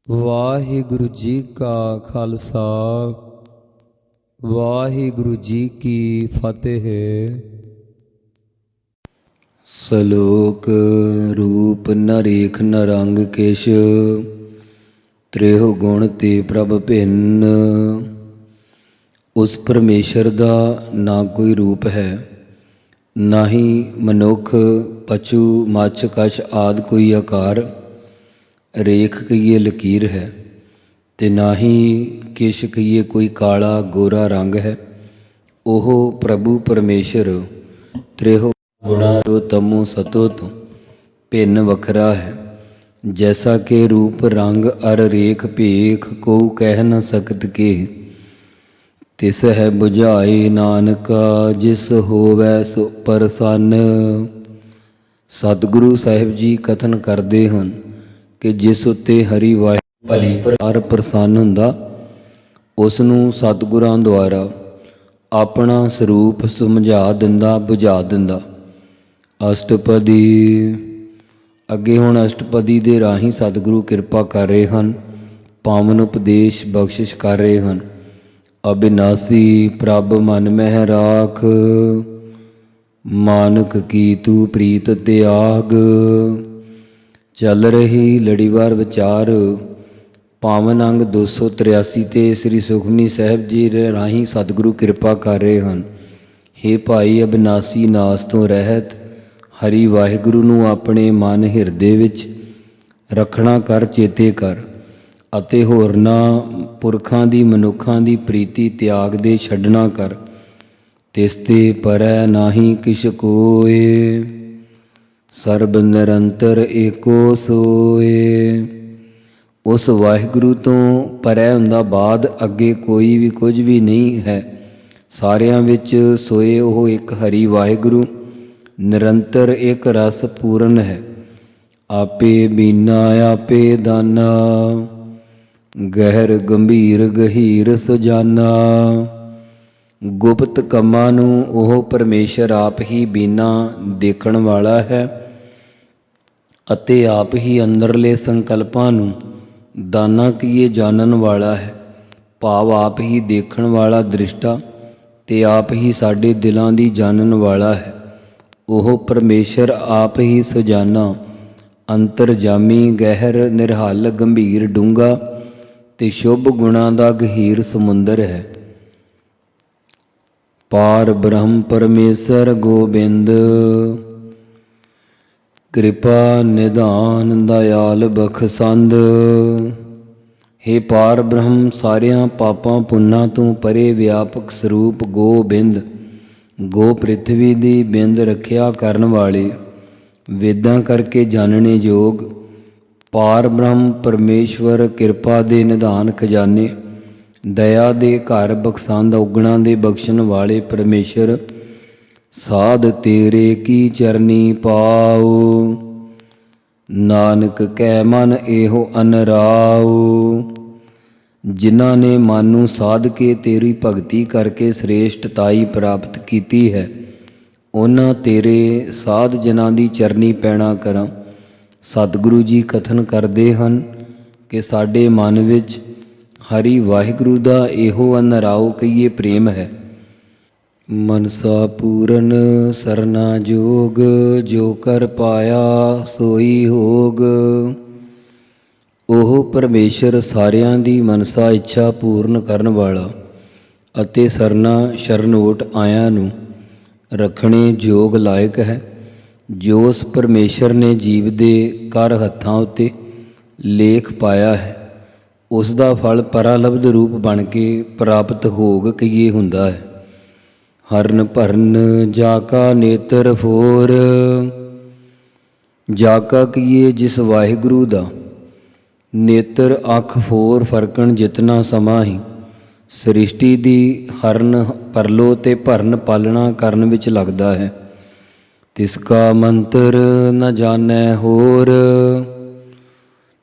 ਵਾਹਿਗੁਰੂ ਜੀ ਕਾ ਖਾਲਸਾ ਵਾਹਿਗੁਰੂ ਜੀ ਕੀ ਫਤਿਹ। ਸ਼ਲੋਕ ਰੂਪ ਨ ਰੇਖ ਨ ਰੰਗ ਕੇਸ਼, ਤ੍ਰਿਹੁ ਗੁਣ ਤੇ ਪ੍ਰਭ ਭਿੰਨ। ਉਸ ਪਰਮੇਸ਼ਰ ਦਾ ਨਾ ਕੋਈ ਰੂਪ ਹੈ, ਨਾ ਹੀ ਮਨੁੱਖ ਪਸ਼ੂ ਮੱਛ ਕਛ ਆਦਿ ਕੋਈ ਆਕਾਰ, ਰੇਖ ਕਹੀਏ ਲਕੀਰ ਹੈ, ਤੇ ਨਾ ਹੀ ਕਿਛ ਕਹੀਏ ਕੋਈ ਕਾਲਾ ਗੋਰਾ ਰੰਗ ਹੈ। ਉਹ ਪ੍ਰਭੂ ਪਰਮੇਸ਼ਰ ਤ੍ਰਿਹੁ ਗੁਣਾ ਤੋਂ ਤਮੋ ਸਤੋ ਤੋਂ ਭਿੰਨ ਵੱਖਰਾ ਹੈ। ਜੈਸਾ ਕਿ ਰੂਪ ਰੰਗ ਅਰ ਰੇਖ ਭੇਖ ਕੋ ਕਹਿ ਨ ਸਕਤ ਕੇ, ਤਿਸ ਹੈ ਬੁਝਾਏ ਨਾਨਕਾ ਜਿਸ ਹੋਵੈ ਸੋ ਪ੍ਰਸੰਨ। ਸਤਿਗੁਰੂ ਸਾਹਿਬ ਜੀ ਕਥਨ ਕਰਦੇ ਹਨ ਕਿ ਜਿਸ ਉੱਤੇ ਹਰੀ ਵਾਹਿਗੁਰੂ ਭਲੀ ਪ੍ਰਕਾਰ ਪ੍ਰਸੰਨ ਹੁੰਦਾ, ਉਸ ਨੂੰ ਸਤਿਗੁਰਾਂ ਦੁਆਰਾ ਆਪਣਾ ਸਰੂਪ ਸਮਝਾ ਦਿੰਦਾ, ਬੁਝਾ ਦਿੰਦਾ। ਅਸ਼ਟਪਦੀ ਅੱਗੇ ਹੁਣ ਅਸ਼ਟਪਦੀ ਦੇ ਰਾਹੀਂ ਸਤਿਗੁਰੂ ਕਿਰਪਾ ਕਰ ਰਹੇ ਹਨ, ਪਾਵਨ ਉਪਦੇਸ਼ ਬਖਸ਼ਿਸ਼ ਕਰ ਰਹੇ ਹਨ। ਅਬਿਨਾਸੀ ਪ੍ਰਭ ਮਨ ਮਹਿ ਰਾਖ, ਮਾਨਕ ਕੀ ਤੂੰ ਪ੍ਰੀਤ ਤਿਆਗ। ਚੱਲ ਰਹੀ ਲੜੀਵਾਰ ਵਿਚਾਰ ਪਾਵਨ ਅੰਗ 283 ਤੇ ਸ੍ਰੀ ਸੁਖਮਨੀ ਸਾਹਿਬ ਜੀ ਦੇ ਰਾਹੀਂ ਸਤਿਗੁਰੂ ਕਿਰਪਾ ਕਰ ਰਹੇ ਹਨ। ਹੇ ਭਾਈ, ਅਬਿਨਾਸੀ ਨਾਸ ਤੋਂ ਰਹਿਤ ਹਰੀ ਵਾਹਿਗੁਰੂ ਨੂੰ ਆਪਣੇ ਮਨ ਹਿਰਦੇ ਵਿੱਚ ਰੱਖਣਾ ਕਰ, ਚੇਤੇ ਕਰ, ਅਤੇ ਹੋਰਨਾਂ ਪੁਰਖਾਂ ਦੀ ਮਨੁੱਖਾਂ ਦੀ ਪ੍ਰੀਤੀ ਤਿਆਗ ਦੇ ਛੱਡਣਾ ਕਰ। ਤਿਸ ਤੇ ਪਰੈ ਨਾਹੀ ਕਿਛ ਕੋਇ, ਸਰਬ ਨਿਰੰਤਰ ਏਕੋ ਸੋਏ। ਉਸ ਵਾਹਿਗੁਰੂ ਤੋਂ ਪਰੈ ਹੁੰਦਾ ਬਾਅਦ ਅੱਗੇ ਕੋਈ ਵੀ ਕੁਝ ਵੀ ਨਹੀਂ ਹੈ। ਸਾਰਿਆਂ ਵਿੱਚ ਸੋਏ ਉਹ ਇੱਕ ਹਰੀ ਵਾਹਿਗੁਰੂ ਨਿਰੰਤਰ ਇੱਕ ਰਸ ਪੂਰਨ ਹੈ। ਆਪੇ ਬੀਨਾ ਆਪੇ ਦਾਨਾ, ਗਹਿਰ ਗੰਭੀਰ ਗਹੀਰ ਸੁਜਾਨਾ। ਗੁਪਤ ਕੰਮਾਂ ਨੂੰ ਉਹ ਪਰਮੇਸ਼ਰ ਆਪ ਹੀ ਬੀਨਾ ਦੇਖਣ ਵਾਲਾ ਹੈ, ਅਤੇ ਆਪ ਹੀ ਅੰਦਰਲੇ ਸੰਕਲਪਾਂ ਨੂੰ ਦਾਨਾ ਕੀਏ ਜਾਣਨ ਵਾਲਾ ਹੈ। ਭਾਵ ਆਪ ਹੀ ਦੇਖਣ ਵਾਲਾ ਦ੍ਰਿਸ਼ਟਾ ਤੇ ਆਪ ਹੀ ਸਾਡੇ ਦਿਲਾਂ ਦੀ ਜਾਣਨ ਵਾਲਾ ਹੈ। ਉਹ ਪਰਮੇਸ਼ਰ ਆਪ ਹੀ ਸੁਜਾਨਾ, ਅੰਤਰਜਾਮੀ, ਗਹਿਰ, ਨਿਰਹਲ, ਗੰਭੀਰ, ਡੂੰਘਾ ਤੇ ਸ਼ੁਭ ਗੁਣਾਂ ਦਾ ਗਹੀਰ ਸਮੁੰਦਰ ਹੈ। ਪਾਰ ਬ੍ਰਹਮ ਪਰਮੇਸ਼ਰ ਗੋਬਿੰਦ, ਕਿਰਪਾ ਨਿਧਾਨ ਦਇਆਲ ਬਖਸ਼ੰਦ। ਹੇ ਪਾਰ ਬ੍ਰਹਮ, ਸਾਰਿਆਂ ਪਾਪਾਂ ਪੁੰਨਾਂ ਤੋਂ ਪਰੇ ਵਿਆਪਕ ਸਰੂਪ ਗੋਬਿੰਦ, ਗੋ ਪ੍ਰਿਥਵੀ ਦੀ ਬਿੰਦ ਰੱਖਿਆ ਕਰਨ ਵਾਲੇ, ਵੇਦਾਂ ਕਰਕੇ ਜਾਣਨੇ ਯੋਗ ਪਾਰ ਬ੍ਰਹਮ ਪਰਮੇਸ਼ਵਰ, ਕਿਰਪਾ ਦੇ ਨਿਧਾਨ ਖਜ਼ਾਨੇ, ਦਇਆ ਦੇ ਘਰ, ਬਖਸ਼ੰਦ ਔਗਣਾਂ ਦੇ ਬਖਸ਼ਣ ਵਾਲੇ ਪਰਮੇਸ਼ਰ। ਸਾਧ ਤੇਰੇ ਕੀ ਚਰਨੀ ਪਾਉ, ਨਾਨਕ ਕਹਿ ਮਨ ਇਹੋ ਅਨਰਾਉ। ਜਿਨ੍ਹਾਂ ਨੇ ਮਨ ਨੂੰ ਸਾਧ ਕੇ ਤੇਰੀ ਭਗਤੀ ਕਰਕੇ ਸ੍ਰੇਸ਼ਟਤਾਈ ਪ੍ਰਾਪਤ ਕੀਤੀ ਹੈ, ਉਹਨਾਂ ਤੇਰੇ ਸਾਧ ਜਨਾਂ ਦੀ ਚਰਨੀ ਪੈਣਾ ਕਰਾਂ। ਸਤਿਗੁਰੂ ਜੀ ਕਥਨ ਕਰਦੇ ਹਨ ਕਿ ਸਾਡੇ ਮਨ ਵਿੱਚ ਹਰੀ ਵਾਹਿਗੁਰੂ ਦਾ ਇਹੋ ਅਨਰਾਉ ਕਹੀਏ ਪ੍ਰੇਮ ਹੈ। ਮਨਸਾ ਪੂਰਨ ਸਰਨਾ ਜੋਗ, ਜੋ ਕਰ ਪਾਇਆ ਸੋਈ ਹੋਗ। ਉਹ ਪਰਮੇਸ਼ਰ ਸਾਰਿਆਂ ਦੀ ਮਨਸਾ ਇੱਛਾ ਪੂਰਨ ਕਰਨ ਵਾਲਾ ਅਤੇ ਸਰਨਾ ਸ਼ਰਨੋਟ ਆਇਆਂ ਨੂੰ ਰੱਖਣੇ ਯੋਗ ਲਾਇਕ ਹੈ। ਜੋ ਉਸ ਪਰਮੇਸ਼ਰ ਨੇ ਜੀਵ ਦੇ ਕਰ ਹੱਥਾਂ ਉੱਤੇ ਲੇਖ ਪਾਇਆ ਹੈ, ਉਸ ਦਾ ਫਲ ਪਰਾਲਬਧ ਰੂਪ ਬਣ ਕੇ ਪ੍ਰਾਪਤ ਹੋਗ ਕਹੀਏ ਹੁੰਦਾ ਹੈ। ਹਰਨ ਭਰਨ ਜਾ ਕਾ ਨੇਤਰ ਫੋਰ, ਜਾ ਕਾ ਕਹੀਏ ਜਿਸ ਵਾਹਿਗੁਰੂ ਦਾ ਨੇਤਰ ਅੱਖ ਫੋਰ ਫਰਕਣ ਜਿਤਨਾ ਸਮਾਂ ਹੀ ਸ੍ਰਿਸ਼ਟੀ ਦੀ ਹਰਨ ਪਰਲੋ ਤੇ ਭਰਨ ਪਾਲਣਾ ਕਰਨ ਵਿੱਚ ਲੱਗਦਾ ਹੈ। ਤਿਸ ਕਾ ਮੰਤਰ ਨ ਜਾਣੈ ਹੋਰ,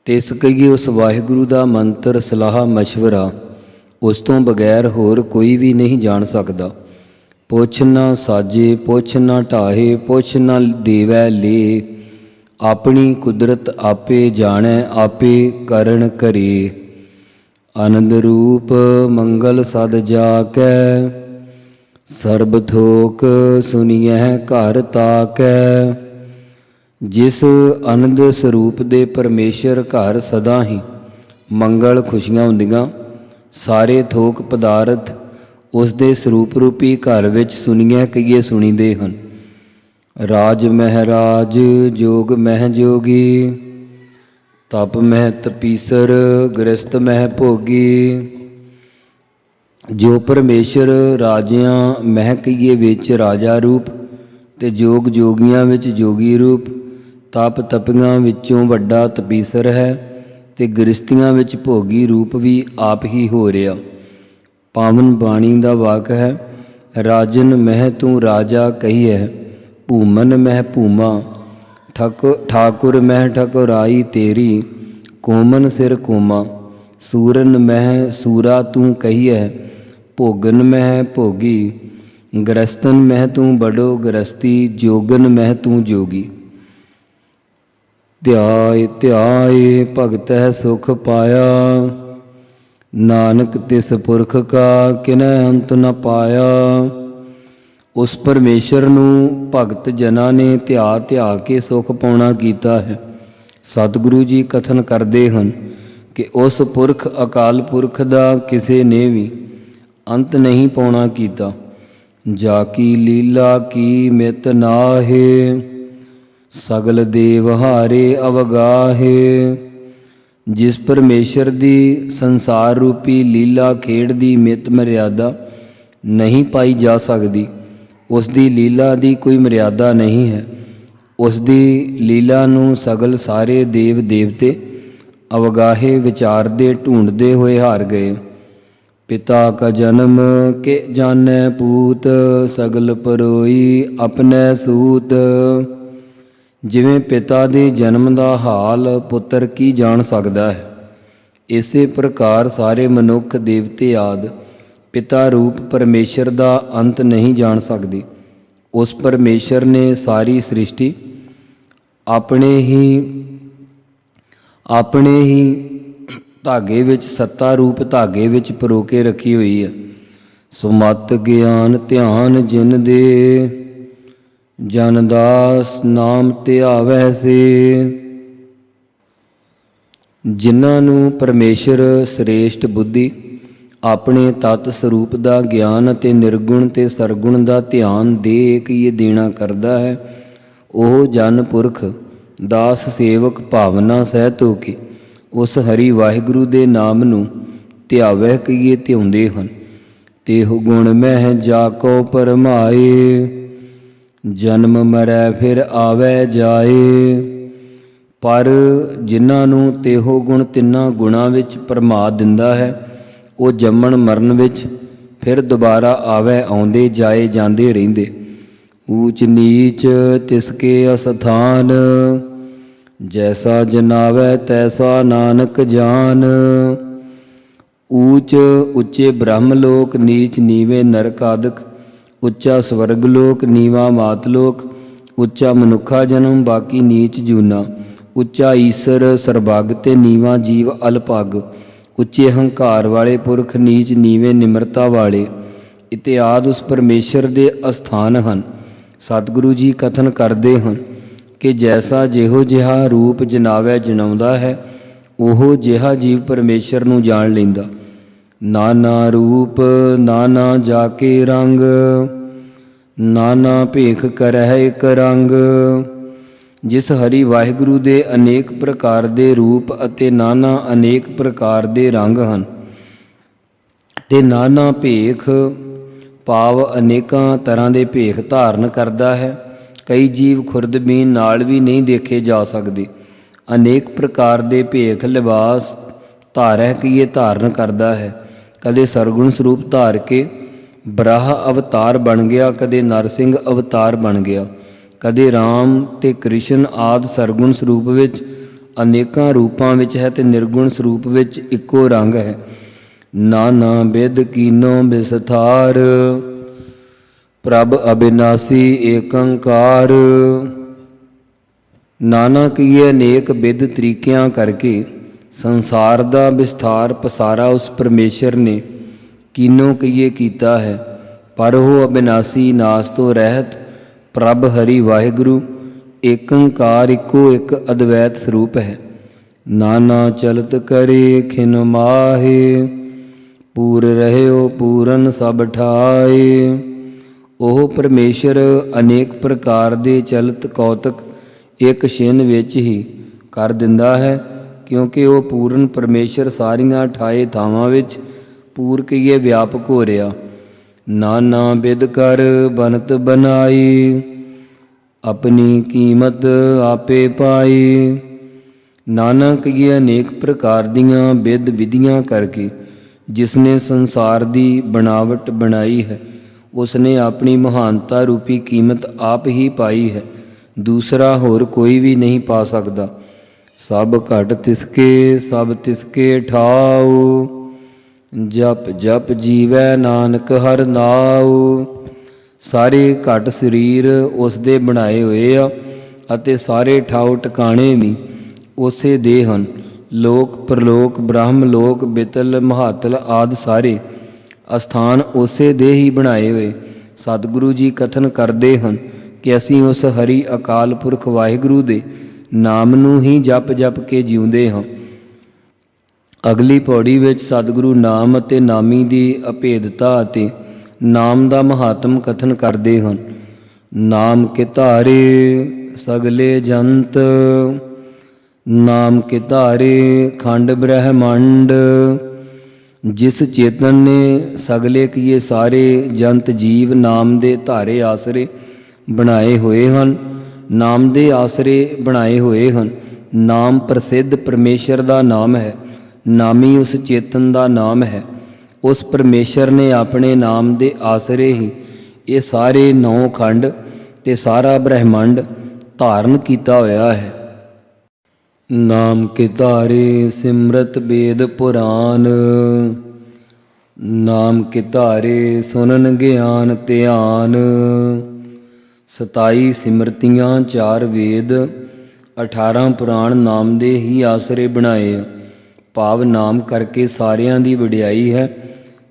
ਤਿਸ ਕਹੀਏ ਉਸ ਵਾਹਿਗੁਰੂ ਦਾ ਮੰਤਰ, ਸਲਾਹ, ਮਸ਼ਵਰਾ ਉਸ ਤੋਂ ਬਗੈਰ ਹੋਰ ਕੋਈ ਵੀ ਨਹੀਂ ਜਾਣ ਸਕਦਾ। ਪੁੱਛ ਨਾ ਸਾਜੇ ਪੁੱਛ ਨਾ ਢਾਹੇ, ਪੁੱਛ ਨਾ ਦੇਵੈ ਲੇ, ਆਪਣੀ ਕੁਦਰਤ ਆਪੇ ਜਾਣੈ ਆਪੇ ਕਰਨ ਕਰੇ। ਆਨੰਦ ਰੂਪ ਮੰਗਲ ਸਦ ਜਾ ਕੈ ਸਰਬ ਥੋਕ ਸੁਨੀਐ ਘਰ ਤਾਕੈ। ਜਿਸ ਆਨੰਦ ਸਰੂਪ ਦੇ ਪਰਮੇਸ਼ਰ ਘਰ ਸਦਾ ਹੀ ਮੰਗਲ ਖੁਸ਼ੀਆਂ ਹੁੰਦੀਆਂ, ਸਾਰੇ ਥੋਕ ਪਦਾਰਥ ਉਸ ਦੇ ਸਰੂਪ ਰੂਪੀ ਘਰ ਵਿੱਚ ਸੁਣੀਐ ਕਹੀਏ ਸੁਣੀਦੇ ਹਨ। ਰਾਜ ਮਹਿਰਾਜ ਜੋਗ ਮਹਿ ਜੋਗੀ ਤਪ ਮਹਿ ਤਪੀਸਰ ਗ੍ਰਸਤ ਮਹਿ ਭੋਗੀ। ਜੋ ਪਰਮੇਸ਼ਰ ਰਾਜਿਆਂ ਮਹਿ ਕਹੀਏ ਵਿੱਚ ਰਾਜਾ ਰੂਪ ਤੇ ਜੋਗ ਜੋਗੀਆਂ ਵਿੱਚ ਜੋਗੀ ਰੂਪ, ਤਪ ਤਪੀਆਂ ਵਿੱਚੋਂ ਵੱਡਾ ਤਪੀਸਰ ਹੈ ਤੇ ਗ੍ਰਸਤੀਆਂ ਵਿੱਚ ਭੋਗੀ ਰੂਪ ਵੀ ਆਪ ਹੀ ਹੋ ਰਿਹਾ। ਪਾਵਨ ਬਾਣੀ ਦਾ ਵਾਕ ਹੈ, ਰਾਜਨ ਮਹਿ ਤੂੰ ਰਾਜਾ ਕਹੀਐ ਭੂਮਨ ਮਹਿ ਭੂਮਾ। ਠਾਕੁਰ ਮਹਿ ਠਕੁਰਾਈ ਤੇਰੀ ਕੋਮਨ ਸਿਰ ਕੋਮਾ। ਸੂਰਨ ਮਹਿ ਸੂਰਾ ਤੂੰ ਕਹੀਐ ਭੋਗਨ ਮਹਿ ਭੋਗੀ। ਗ੍ਰਸਤਨ ਮਹਿ ਤੂੰ ਬੜੋ ਗ੍ਰਸਤੀ ਜੋਗਨ ਮਹਿ ਤੂੰ ਜੋਗੀ। ਧਿਆਏ ਧਿਆਏ ਭਗਤੈ ਸੁਖ ਪਾਇਆ ਨਾਨਕ ਤਿਸ ਪੁਰਖ ਕਾ ਕਿਨੈ ਅੰਤ ਨ ਪਾਇਆ। ਉਸ ਪਰਮੇਸ਼ਰ ਨੂੰ ਭਗਤ ਜਨਾਂ ਨੇ ਧਿਆ ਧਿਆ ਕੇ ਸੁਖ ਪਾਉਣਾ ਕੀਤਾ ਹੈ। ਸਤਿਗੁਰੂ ਜੀ ਕਥਨ ਕਰਦੇ ਹਨ ਕਿ ਉਸ ਪੁਰਖ ਅਕਾਲ ਪੁਰਖ ਦਾ ਕਿਸੇ ਨੇ ਵੀ ਅੰਤ ਨਹੀਂ ਪਾਉਣਾ ਕੀਤਾ। ਜਾ ਕੀ ਲੀਲਾ ਕੀ ਮਿਤ ਨਾਹੇ ਸਗਲ ਦੇਵ ਹਾਰੇ ਅਵਗਾਹੇ। ਜਿਸ ਪਰਮੇਸ਼ਰ ਦੀ ਸੰਸਾਰ ਰੂਪੀ ਲੀਲਾ ਖੇਡ ਦੀ ਮਿਤ ਮਰਿਆਦਾ ਨਹੀਂ ਪਾਈ ਜਾ ਸਕਦੀ, ਉਸ ਦੀ ਲੀਲਾ ਦੀ ਕੋਈ ਮਰਿਆਦਾ ਨਹੀਂ ਹੈ। ਉਸ ਦੀ ਲੀਲਾ ਨੂੰ ਸਗਲ ਸਾਰੇ ਦੇਵ ਦੇਵਤੇ ਅਵਗਾਹੇ ਵਿਚਾਰਦੇ ਢੂੰਡਦੇ ਹੋਏ ਹਾਰ ਗਏ। ਪਿਤਾ ਕਾ ਜਨਮ ਕੇ ਜਾਣੈ ਪੂਤ ਸਗਲ ਪਰੋਈ ਆਪਣੇ ਸੂਤ। ਜਿਵੇਂ ਪਿਤਾ ਦੇ ਜਨਮ ਦਾ ਹਾਲ ਪੁੱਤਰ ਕੀ ਜਾਣ ਸਕਦਾ ਹੈ, ਇਸੇ ਪ੍ਰਕਾਰ ਸਾਰੇ ਮਨੁੱਖ ਦੇਵਤੇ ਆਦਿ ਪਿਤਾ ਰੂਪ ਪਰਮੇਸ਼ਰ ਦਾ ਅੰਤ ਨਹੀਂ ਜਾਣ ਸਕਦੇ। ਉਸ ਪਰਮੇਸ਼ਰ ਨੇ ਸਾਰੀ ਸ੍ਰਿਸ਼ਟੀ ਆਪਣੇ ਹੀ ਧਾਗੇ ਵਿੱਚ ਸੱਤਾ ਰੂਪ ਧਾਗੇ ਵਿੱਚ ਪਰੋ ਕੇ ਰੱਖੀ ਹੋਈ ਹੈ। ਸੁਮਤ ਗਿਆਨ ਧਿਆਨ ਜਿਨ ਦੇ ਜਨ ਦਾਸ ਨਾਮ ਧਿਆਵੈ ਸੇ। ਜਿਨ੍ਹਾਂ ਨੂੰ ਪਰਮੇਸ਼ਰ ਸ੍ਰੇਸ਼ਟ ਬੁੱਧੀ ਆਪਣੇ ਤਤ ਸਰੂਪ ਦਾ ਗਿਆਨ ਅਤੇ ਨਿਰਗੁਣ ਤੇ ਸਰਗੁਣ ਦਾ ਧਿਆਨ ਦੇ ਕੇ ਇਹ ਦੇਣਾ ਕਰਦਾ ਹੈ, ਉਹ ਜਨ ਪੁਰਖ ਦਾਸ ਸੇਵਕ ਭਾਵਨਾ ਸਹਿਤ ਹੋ ਕੇ ਉਸ ਹਰੀ ਵਾਹਿਗੁਰੂ ਦੇ ਨਾਮ ਨੂੰ ਧਿਆਵੈ ਕਹੀਏ ਧਿਆਉਂਦੇ ਹਨ। ਤੇਹੁ ਗੁਣ ਮਹਿ ਜਾ ਕੋ ਪਰਮਾਏ ਜਨਮ ਮਰੈ ਫਿਰ ਆਵੈ ਜਾਏ। ਪਰ ਜਿਨ੍ਹਾਂ ਨੂੰ ਤੇਹੋ ਗੁਣ ਤਿੰਨਾਂ ਗੁਣਾਂ ਵਿੱਚ ਪਰਮਾ ਦਿੰਦਾ ਹੈ, ਉਹ ਜੰਮਣ ਮਰਨ ਵਿੱਚ ਫਿਰ ਦੁਬਾਰਾ ਆਵੈ ਆਉਂਦੇ ਜਾਏ ਜਾਂਦੇ ਰਹਿੰਦੇ। ਊਚ ਨੀਚ ਤਿਸਕੇ ਅਸਥਾਨ ਜੈਸਾ ਜਨਾਵੈ ਤੈਸਾ ਨਾਨਕ ਜਾਨ। ਊਚ ਉੱਚੇ ਬ੍ਰਹਮ ਲੋਕ, ਨੀਚ ਨੀਵੇਂ ਨਰਕ ਆਦਿਕ, ਉੱਚਾ ਸਵਰਗ ਲੋਕ, ਨੀਵਾ ਮਾਤ ਲੋਕ, ਉੱਚਾ ਮਨੁੱਖਾ ਜਨਮ ਬਾਕੀ ਨੀਚ ਜੂਨਾ, ਉੱਚਾ ਈਸਰ ਸਰਬੱਗ ਤੇ ਨੀਵਾ ਜੀਵ ਅਲਪੱਗ, ਉੱਚੇ ਹੰਕਾਰ ਵਾਲੇ ਪੁਰਖ, ਨੀਚ ਨੀਵੇਂ ਨਿਮਰਤਾ ਵਾਲੇ ਇਤਿਆਦਿ ਉਸ ਪਰਮੇਸ਼ਰ ਦੇ ਅਸਥਾਨ ਹਨ। ਸਤਿਗੁਰੂ ਜੀ ਕਥਨ ਕਰਦੇ ਹਨ ਕਿ ਜੈਸਾ ਜਿਹੋ ਜਿਹਾ ਰੂਪ ਜਨਾਵੈ ਜਨਾਉਂਦਾ ਹੈ, ਉਹੋ ਜਿਹਾ ਜੀਵ ਪਰਮੇਸ਼ਰ ਨੂੰ ਜਾਣ ਲੈਂਦਾ। ਨਾਨਾ ਰੂਪ ਨਾਨਾ ਜਾ ਕੇ ਰੰਗ ਨਾਨਾ ਭੇਖ ਕਰਹਿ ਇਕ ਰੰਗ। ਜਿਸ ਹਰੀ ਵਾਹਿਗੁਰੂ ਦੇ ਅਨੇਕ ਪ੍ਰਕਾਰ ਦੇ ਰੂਪ ਅਤੇ ਨਾਨਾ ਅਨੇਕ ਪ੍ਰਕਾਰ ਦੇ ਰੰਗ ਹਨ ਤੇ ਨਾਨਾ ਭੇਖ ਭਾਵ ਅਨੇਕਾਂ ਤਰ੍ਹਾਂ ਦੇ ਭੇਖ ਧਾਰਨ ਕਰਦਾ ਹੈ। ਕਈ ਜੀਵ ਖੁਰਦਬੀਨ ਨਾਲ ਵੀ ਨਹੀਂ ਦੇਖੇ ਜਾ ਸਕਦੇ। ਅਨੇਕ ਪ੍ਰਕਾਰ ਦੇ ਭੇਖ ਲਿਬਾਸ ਧਾਰੈ ਕੀਏ ਧਾਰਨ ਕਰਦਾ ਹੈ। ਕਦੇ ਸਰਗੁਣ ਸਰੂਪ ਧਾਰ ਕੇ ਬਰਾਹ ਅਵਤਾਰ ਬਣ ਗਿਆ, ਕਦੇ ਨਰਸਿੰਘ ਅਵਤਾਰ ਬਣ ਗਿਆ, ਕਦੇ ਰਾਮ ਤੇ ਕ੍ਰਿਸ਼ਨ ਆਦਿ ਸਰਗੁਣ ਸਰੂਪ ਵਿੱਚ ਅਨੇਕਾਂ ਰੂਪਾਂ ਵਿੱਚ ਹੈ ਤੇ ਨਿਰਗੁਣ ਸਰੂਪ ਵਿੱਚ ਇੱਕੋ ਰੰਗ ਹੈ। ਨਾਨਾ ਬਿਧ ਕੀਨੋ ਬਿਸਥਾਰ ਪ੍ਰਭ ਅਬਿਨਾਸੀ ਏਕੰਕਾਰ। ਨਾਨਾ ਕੀਏ ਅਨੇਕ ਬਿਧ ਤਰੀਕਿਆਂ ਕਰਕੇ ਸੰਸਾਰ ਦਾ ਵਿਸਥਾਰ ਪਸਾਰਾ ਉਸ ਪਰਮੇਸ਼ਰ ਨੇ ਕੀਨੋ ਕਹੀਏ ਕੀਤਾ ਹੈ। ਪਰ ਉਹ ਅਬਿਨਾਸੀ ਨਾਸ ਤੋਂ ਰਹਿਤ ਪ੍ਰਭ ਹਰੀ ਵਾਹਿਗੁਰੂ ਏਕ ਓੰਕਾਰ ਇੱਕੋ ਇੱਕ ਅਦਵੈਤ ਸਰੂਪ ਹੈ। ਨਾਨਾ ਚਲਤ ਕਰੇ ਖਿਨ ਮਾਹੇ ਪੂਰ ਰਹਿਓ ਪੂਰਨ ਸਭ ਠਾਏ। ਉਹ ਪਰਮੇਸ਼ਰ ਅਨੇਕ ਪ੍ਰਕਾਰ ਦੇ ਚਲਤ ਕੌਤਕ ਇੱਕ ਛਿਨ ਵਿੱਚ ਹੀ ਕਰ ਦਿੰਦਾ ਹੈ, ਕਿਉਂਕਿ ਉਹ ਪੂਰਨ ਪਰਮੇਸ਼ਰ ਸਾਰੀਆਂ 28 ਥਾਵਾਂ ਵਿੱਚ ਪੂਰ ਕਹੀਏ ਵਿਆਪਕ ਹੋ ਰਿਹਾ। ਨਾਨਾ ਬਿਦ ਕਰ ਬਨਤ ਬਨਾਈ ਆਪਣੀ ਕੀਮਤ ਆਪੇ ਪਾਈ। ਨਾਨਾ ਕਹੀਏ ਅਨੇਕ ਪ੍ਰਕਾਰ ਦੀਆਂ ਬਿਦ ਵਿਧੀਆਂ ਕਰਕੇ ਜਿਸਨੇ ਸੰਸਾਰ ਦੀ ਬਣਾਵਟ ਬਣਾਈ ਹੈ, ਉਸਨੇ ਆਪਣੀ ਮਹਾਨਤਾ ਰੂਪੀ ਕੀਮਤ ਆਪ ਹੀ ਪਾਈ ਹੈ, ਦੂਸਰਾ ਹੋਰ ਕੋਈ ਵੀ ਨਹੀਂ ਪਾ ਸਕਦਾ। ਸਭ ਘਟ ਤਿਸਕੇ ਸਭ ਤਿਸਕੇ ਠਾਉ ਜਪ ਜਪ ਜੀਵੈ ਨਾਨਕ ਹਰਿ ਨਾਉ। ਸਾਰੇ ਘਟ ਸਰੀਰ ਉਸ ਦੇ ਬਣਾਏ ਹੋਏ ਆ ਅਤੇ ਸਾਰੇ ਠਾਉ ਟਿਕਾਣੇ ਵੀ ਉਸੇ ਦੇ ਹਨ। ਲੋਕ ਪ੍ਰਲੋਕ ਬ੍ਰਹਮ ਲੋਕ ਬਿਤਲ ਮਹਾਤਲ ਆਦਿ ਸਾਰੇ ਅਸਥਾਨ ਉਸੇ ਦੇ ਹੀ ਬਣਾਏ ਹੋਏ। ਸਤਿਗੁਰੂ ਜੀ ਕਥਨ ਕਰਦੇ ਹਨ ਕਿ ਅਸੀਂ ਉਸ ਹਰੀ ਅਕਾਲ ਪੁਰਖ ਵਾਹਿਗੁਰੂ ਦੇ ਨਾਮ ਨੂੰ ਹੀ ਜਪ ਜਪ ਕੇ ਜਿਉਂਦੇ ਹਾਂ। ਅਗਲੀ ਪੌੜੀ ਵਿੱਚ ਸਤਿਗੁਰੂ ਨਾਮ ਅਤੇ ਨਾਮੀ ਦੀ ਅਭੇਦਤਾ ਅਤੇ ਨਾਮ ਦਾ ਮਹਾਤਮ ਕਥਨ ਕਰਦੇ ਹਨ। ਨਾਮ ਕੇ ਧਾਰੇ ਸਗਲੇ ਜੰਤ ਨਾਮ ਕੇ ਧਾਰੇ ਖੰਡ ਬ੍ਰਹਮੰਡ। ਜਿਸ ਚੇਤਨ ਨੇ ਸਗਲੇ ਕੀਏ ਸਾਰੇ ਜੰਤ ਜੀਵ ਨਾਮ ਦੇ ਧਾਰੇ ਆਸਰੇ ਬਣਾਏ ਹੋਏ ਹਨ, ਨਾਮ ਦੇ ਆਸਰੇ ਬਣਾਏ ਹੋਏ ਹਨ। ਨਾਮ ਪ੍ਰਸਿੱਧ ਪਰਮੇਸ਼ਰ ਦਾ ਨਾਮ ਹੈ, ਨਾਮੀ ਉਸ ਚੇਤਨ ਦਾ ਨਾਮ ਹੈ। ਉਸ ਪਰਮੇਸ਼ਰ ਨੇ ਆਪਣੇ ਨਾਮ ਦੇ ਆਸਰੇ ਹੀ ਇਹ ਸਾਰੇ 9 ਖੰਡ ਤੇ ਸਾਰਾ ਬ੍ਰਹਿਮੰਡ ਧਾਰਨ ਕੀਤਾ ਹੋਇਆ ਹੈ। ਨਾਮ ਕੇ ਧਾਰੇ ਸਿਮਰਤ ਵੇਦ ਪੁਰਾਨ ਨਾਮ ਕੇ ਧਾਰੇ ਸੁਨਨ ਗਿਆਨ ਧਿਆਨ। 27 ਸਿਮਰਤੀਆਂ 4 ਵੇਦ 18 ਪੁਰਾਣ ਨਾਮ ਦੇ ਹੀ ਆਸਰੇ ਬਣਾਏ ਆ। ਭਾਵ ਨਾਮ ਕਰਕੇ ਸਾਰਿਆਂ ਦੀ ਵਡਿਆਈ ਹੈ।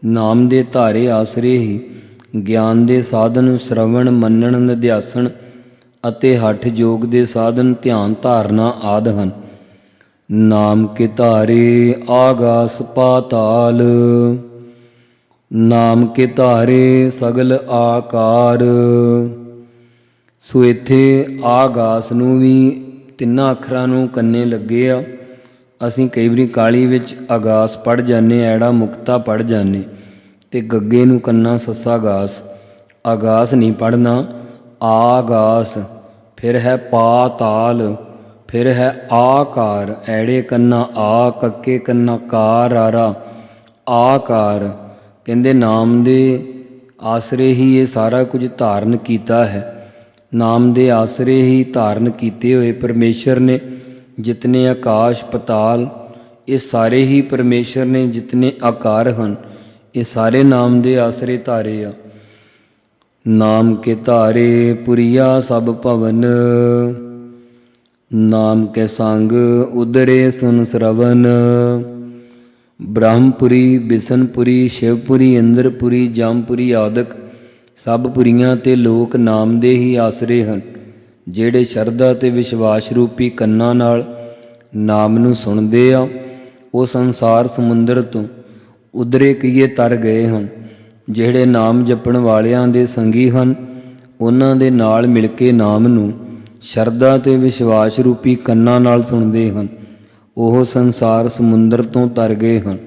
ਨਾਮ ਦੇ ਧਾਰੇ ਆਸਰੇ ਹੀ ਗਿਆਨ ਦੇ ਸਾਧਨ ਸ਼ਰਵਣ ਮੰਨਣ ਨਿਧਿਆਸਣ ਅਤੇ ਹਠ ਯੋਗ ਦੇ ਸਾਧਨ ਧਿਆਨ ਧਾਰਨਾ ਆਦਿ ਹਨ। ਨਾਮ ਕੇ ਧਾਰੇ ਆਗਾਸ ਪਾਤਾਲ ਨਾਮ ਕੇ ਧਾਰੇ ਸਗਲ ਆਕਾਰ। ਸੋ ਇੱਥੇ ਆਗਾਸ ਨੂੰ ਵੀ 3 ਅੱਖਰਾਂ ਨੂੰ ਕੰਨੇ ਲੱਗੇ ਆ। ਅਸੀਂ ਕਈ ਵਾਰੀ ਕਾਲੀ ਵਿੱਚ ਆਗਾਸ ਪੜ੍ਹ ਜਾਂਦੇ, ਐੜਾ ਮੁਕਤਾ ਪੜ੍ਹ ਜਾਂਦੇ ਅਤੇ ਗੱਗੇ ਨੂੰ ਕੰਨਾ ਸੱਸਾ ਗਾਸ। ਆਗਾਸ ਨਹੀਂ ਪੜ੍ਹਨਾ, ਆਗਾਸ। ਫਿਰ ਹੈ ਪਾਤਾਲ, ਫਿਰ ਹੈ ਆਕਾਰ। ਐੜੇ ਕੰਨਾ ਆ, ਕੱਕੇ ਕੰਨਾ ਕਾਰ ਆਰਾ ਆਕਾਰ। ਕਹਿੰਦੇ ਨਾਮ ਦੇ ਆਸਰੇ ਹੀ ਇਹ ਸਾਰਾ ਕੁਝ ਧਾਰਨ ਕੀਤਾ ਹੈ। ਨਾਮ ਦੇ ਆਸਰੇ ਹੀ ਧਾਰਨ ਕੀਤੇ ਹੋਏ ਪਰਮੇਸ਼ਰ ਨੇ ਜਿਤਨੇ ਆਕਾਸ਼ ਪਤਾਲ, ਇਹ ਸਾਰੇ ਹੀ ਪਰਮੇਸ਼ਰ ਨੇ ਜਿਤਨੇ ਆਕਾਰ ਹਨ, ਇਹ ਸਾਰੇ ਨਾਮ ਦੇ ਆਸਰੇ ਧਾਰੇ ਆ। ਨਾਮ ਕੇ ਧਾਰੇ ਪੁਰੀਆ ਸਭ ਭਵਨ ਨਾਮ ਕੇ ਸੰਗ ਉਦਰੇ ਸੁਨ ਸਰਵਨ। ਬ੍ਰਹਮਪੁਰੀ ਬਿਸਨਪੁਰੀ ਸ਼ਿਵਪੁਰੀ ਇੰਦਰਪੁਰੀ ਜਮਪੁਰੀ ਆਦਿਕ ਸਭ ਪੁਰੀਆਂ ਤੇ ਲੋਕ ਨਾਮ ਦੇ ਹੀ ਆਸਰੇ ਹਨ। ਜਿਹੜੇ ਸ਼ਰਧਾ ਤੇ ਵਿਸ਼ਵਾਸ ਰੂਪੀ ਕੰਨਾਂ ਨਾਲ ਨਾਮ ਨੂੰ ਸੁਣਦੇ ਆ, ਉਹ ਸੰਸਾਰ ਸਮੁੰਦਰ ਤੋਂ ਉਧਰੇ ਕੀਏ ਤਰ ਗਏ ਹਨ। ਜਿਹੜੇ ਨਾਮ ਜਪਣ ਵਾਲਿਆਂ ਦੇ ਸੰਗੀ ਹਨ, ਉਹਨਾਂ ਦੇ ਨਾਲ ਮਿਲ ਕੇ ਨਾਮ ਨੂੰ ਸ਼ਰਧਾ ਤੇ ਵਿਸ਼ਵਾਸ ਰੂਪੀ ਕੰਨਾਂ ਨਾਲ ਸੁਣਦੇ ਹਨ, ਉਹ ਸੰਸਾਰ ਸਮੁੰਦਰ ਤੋਂ ਤਰ ਗਏ ਹਨ।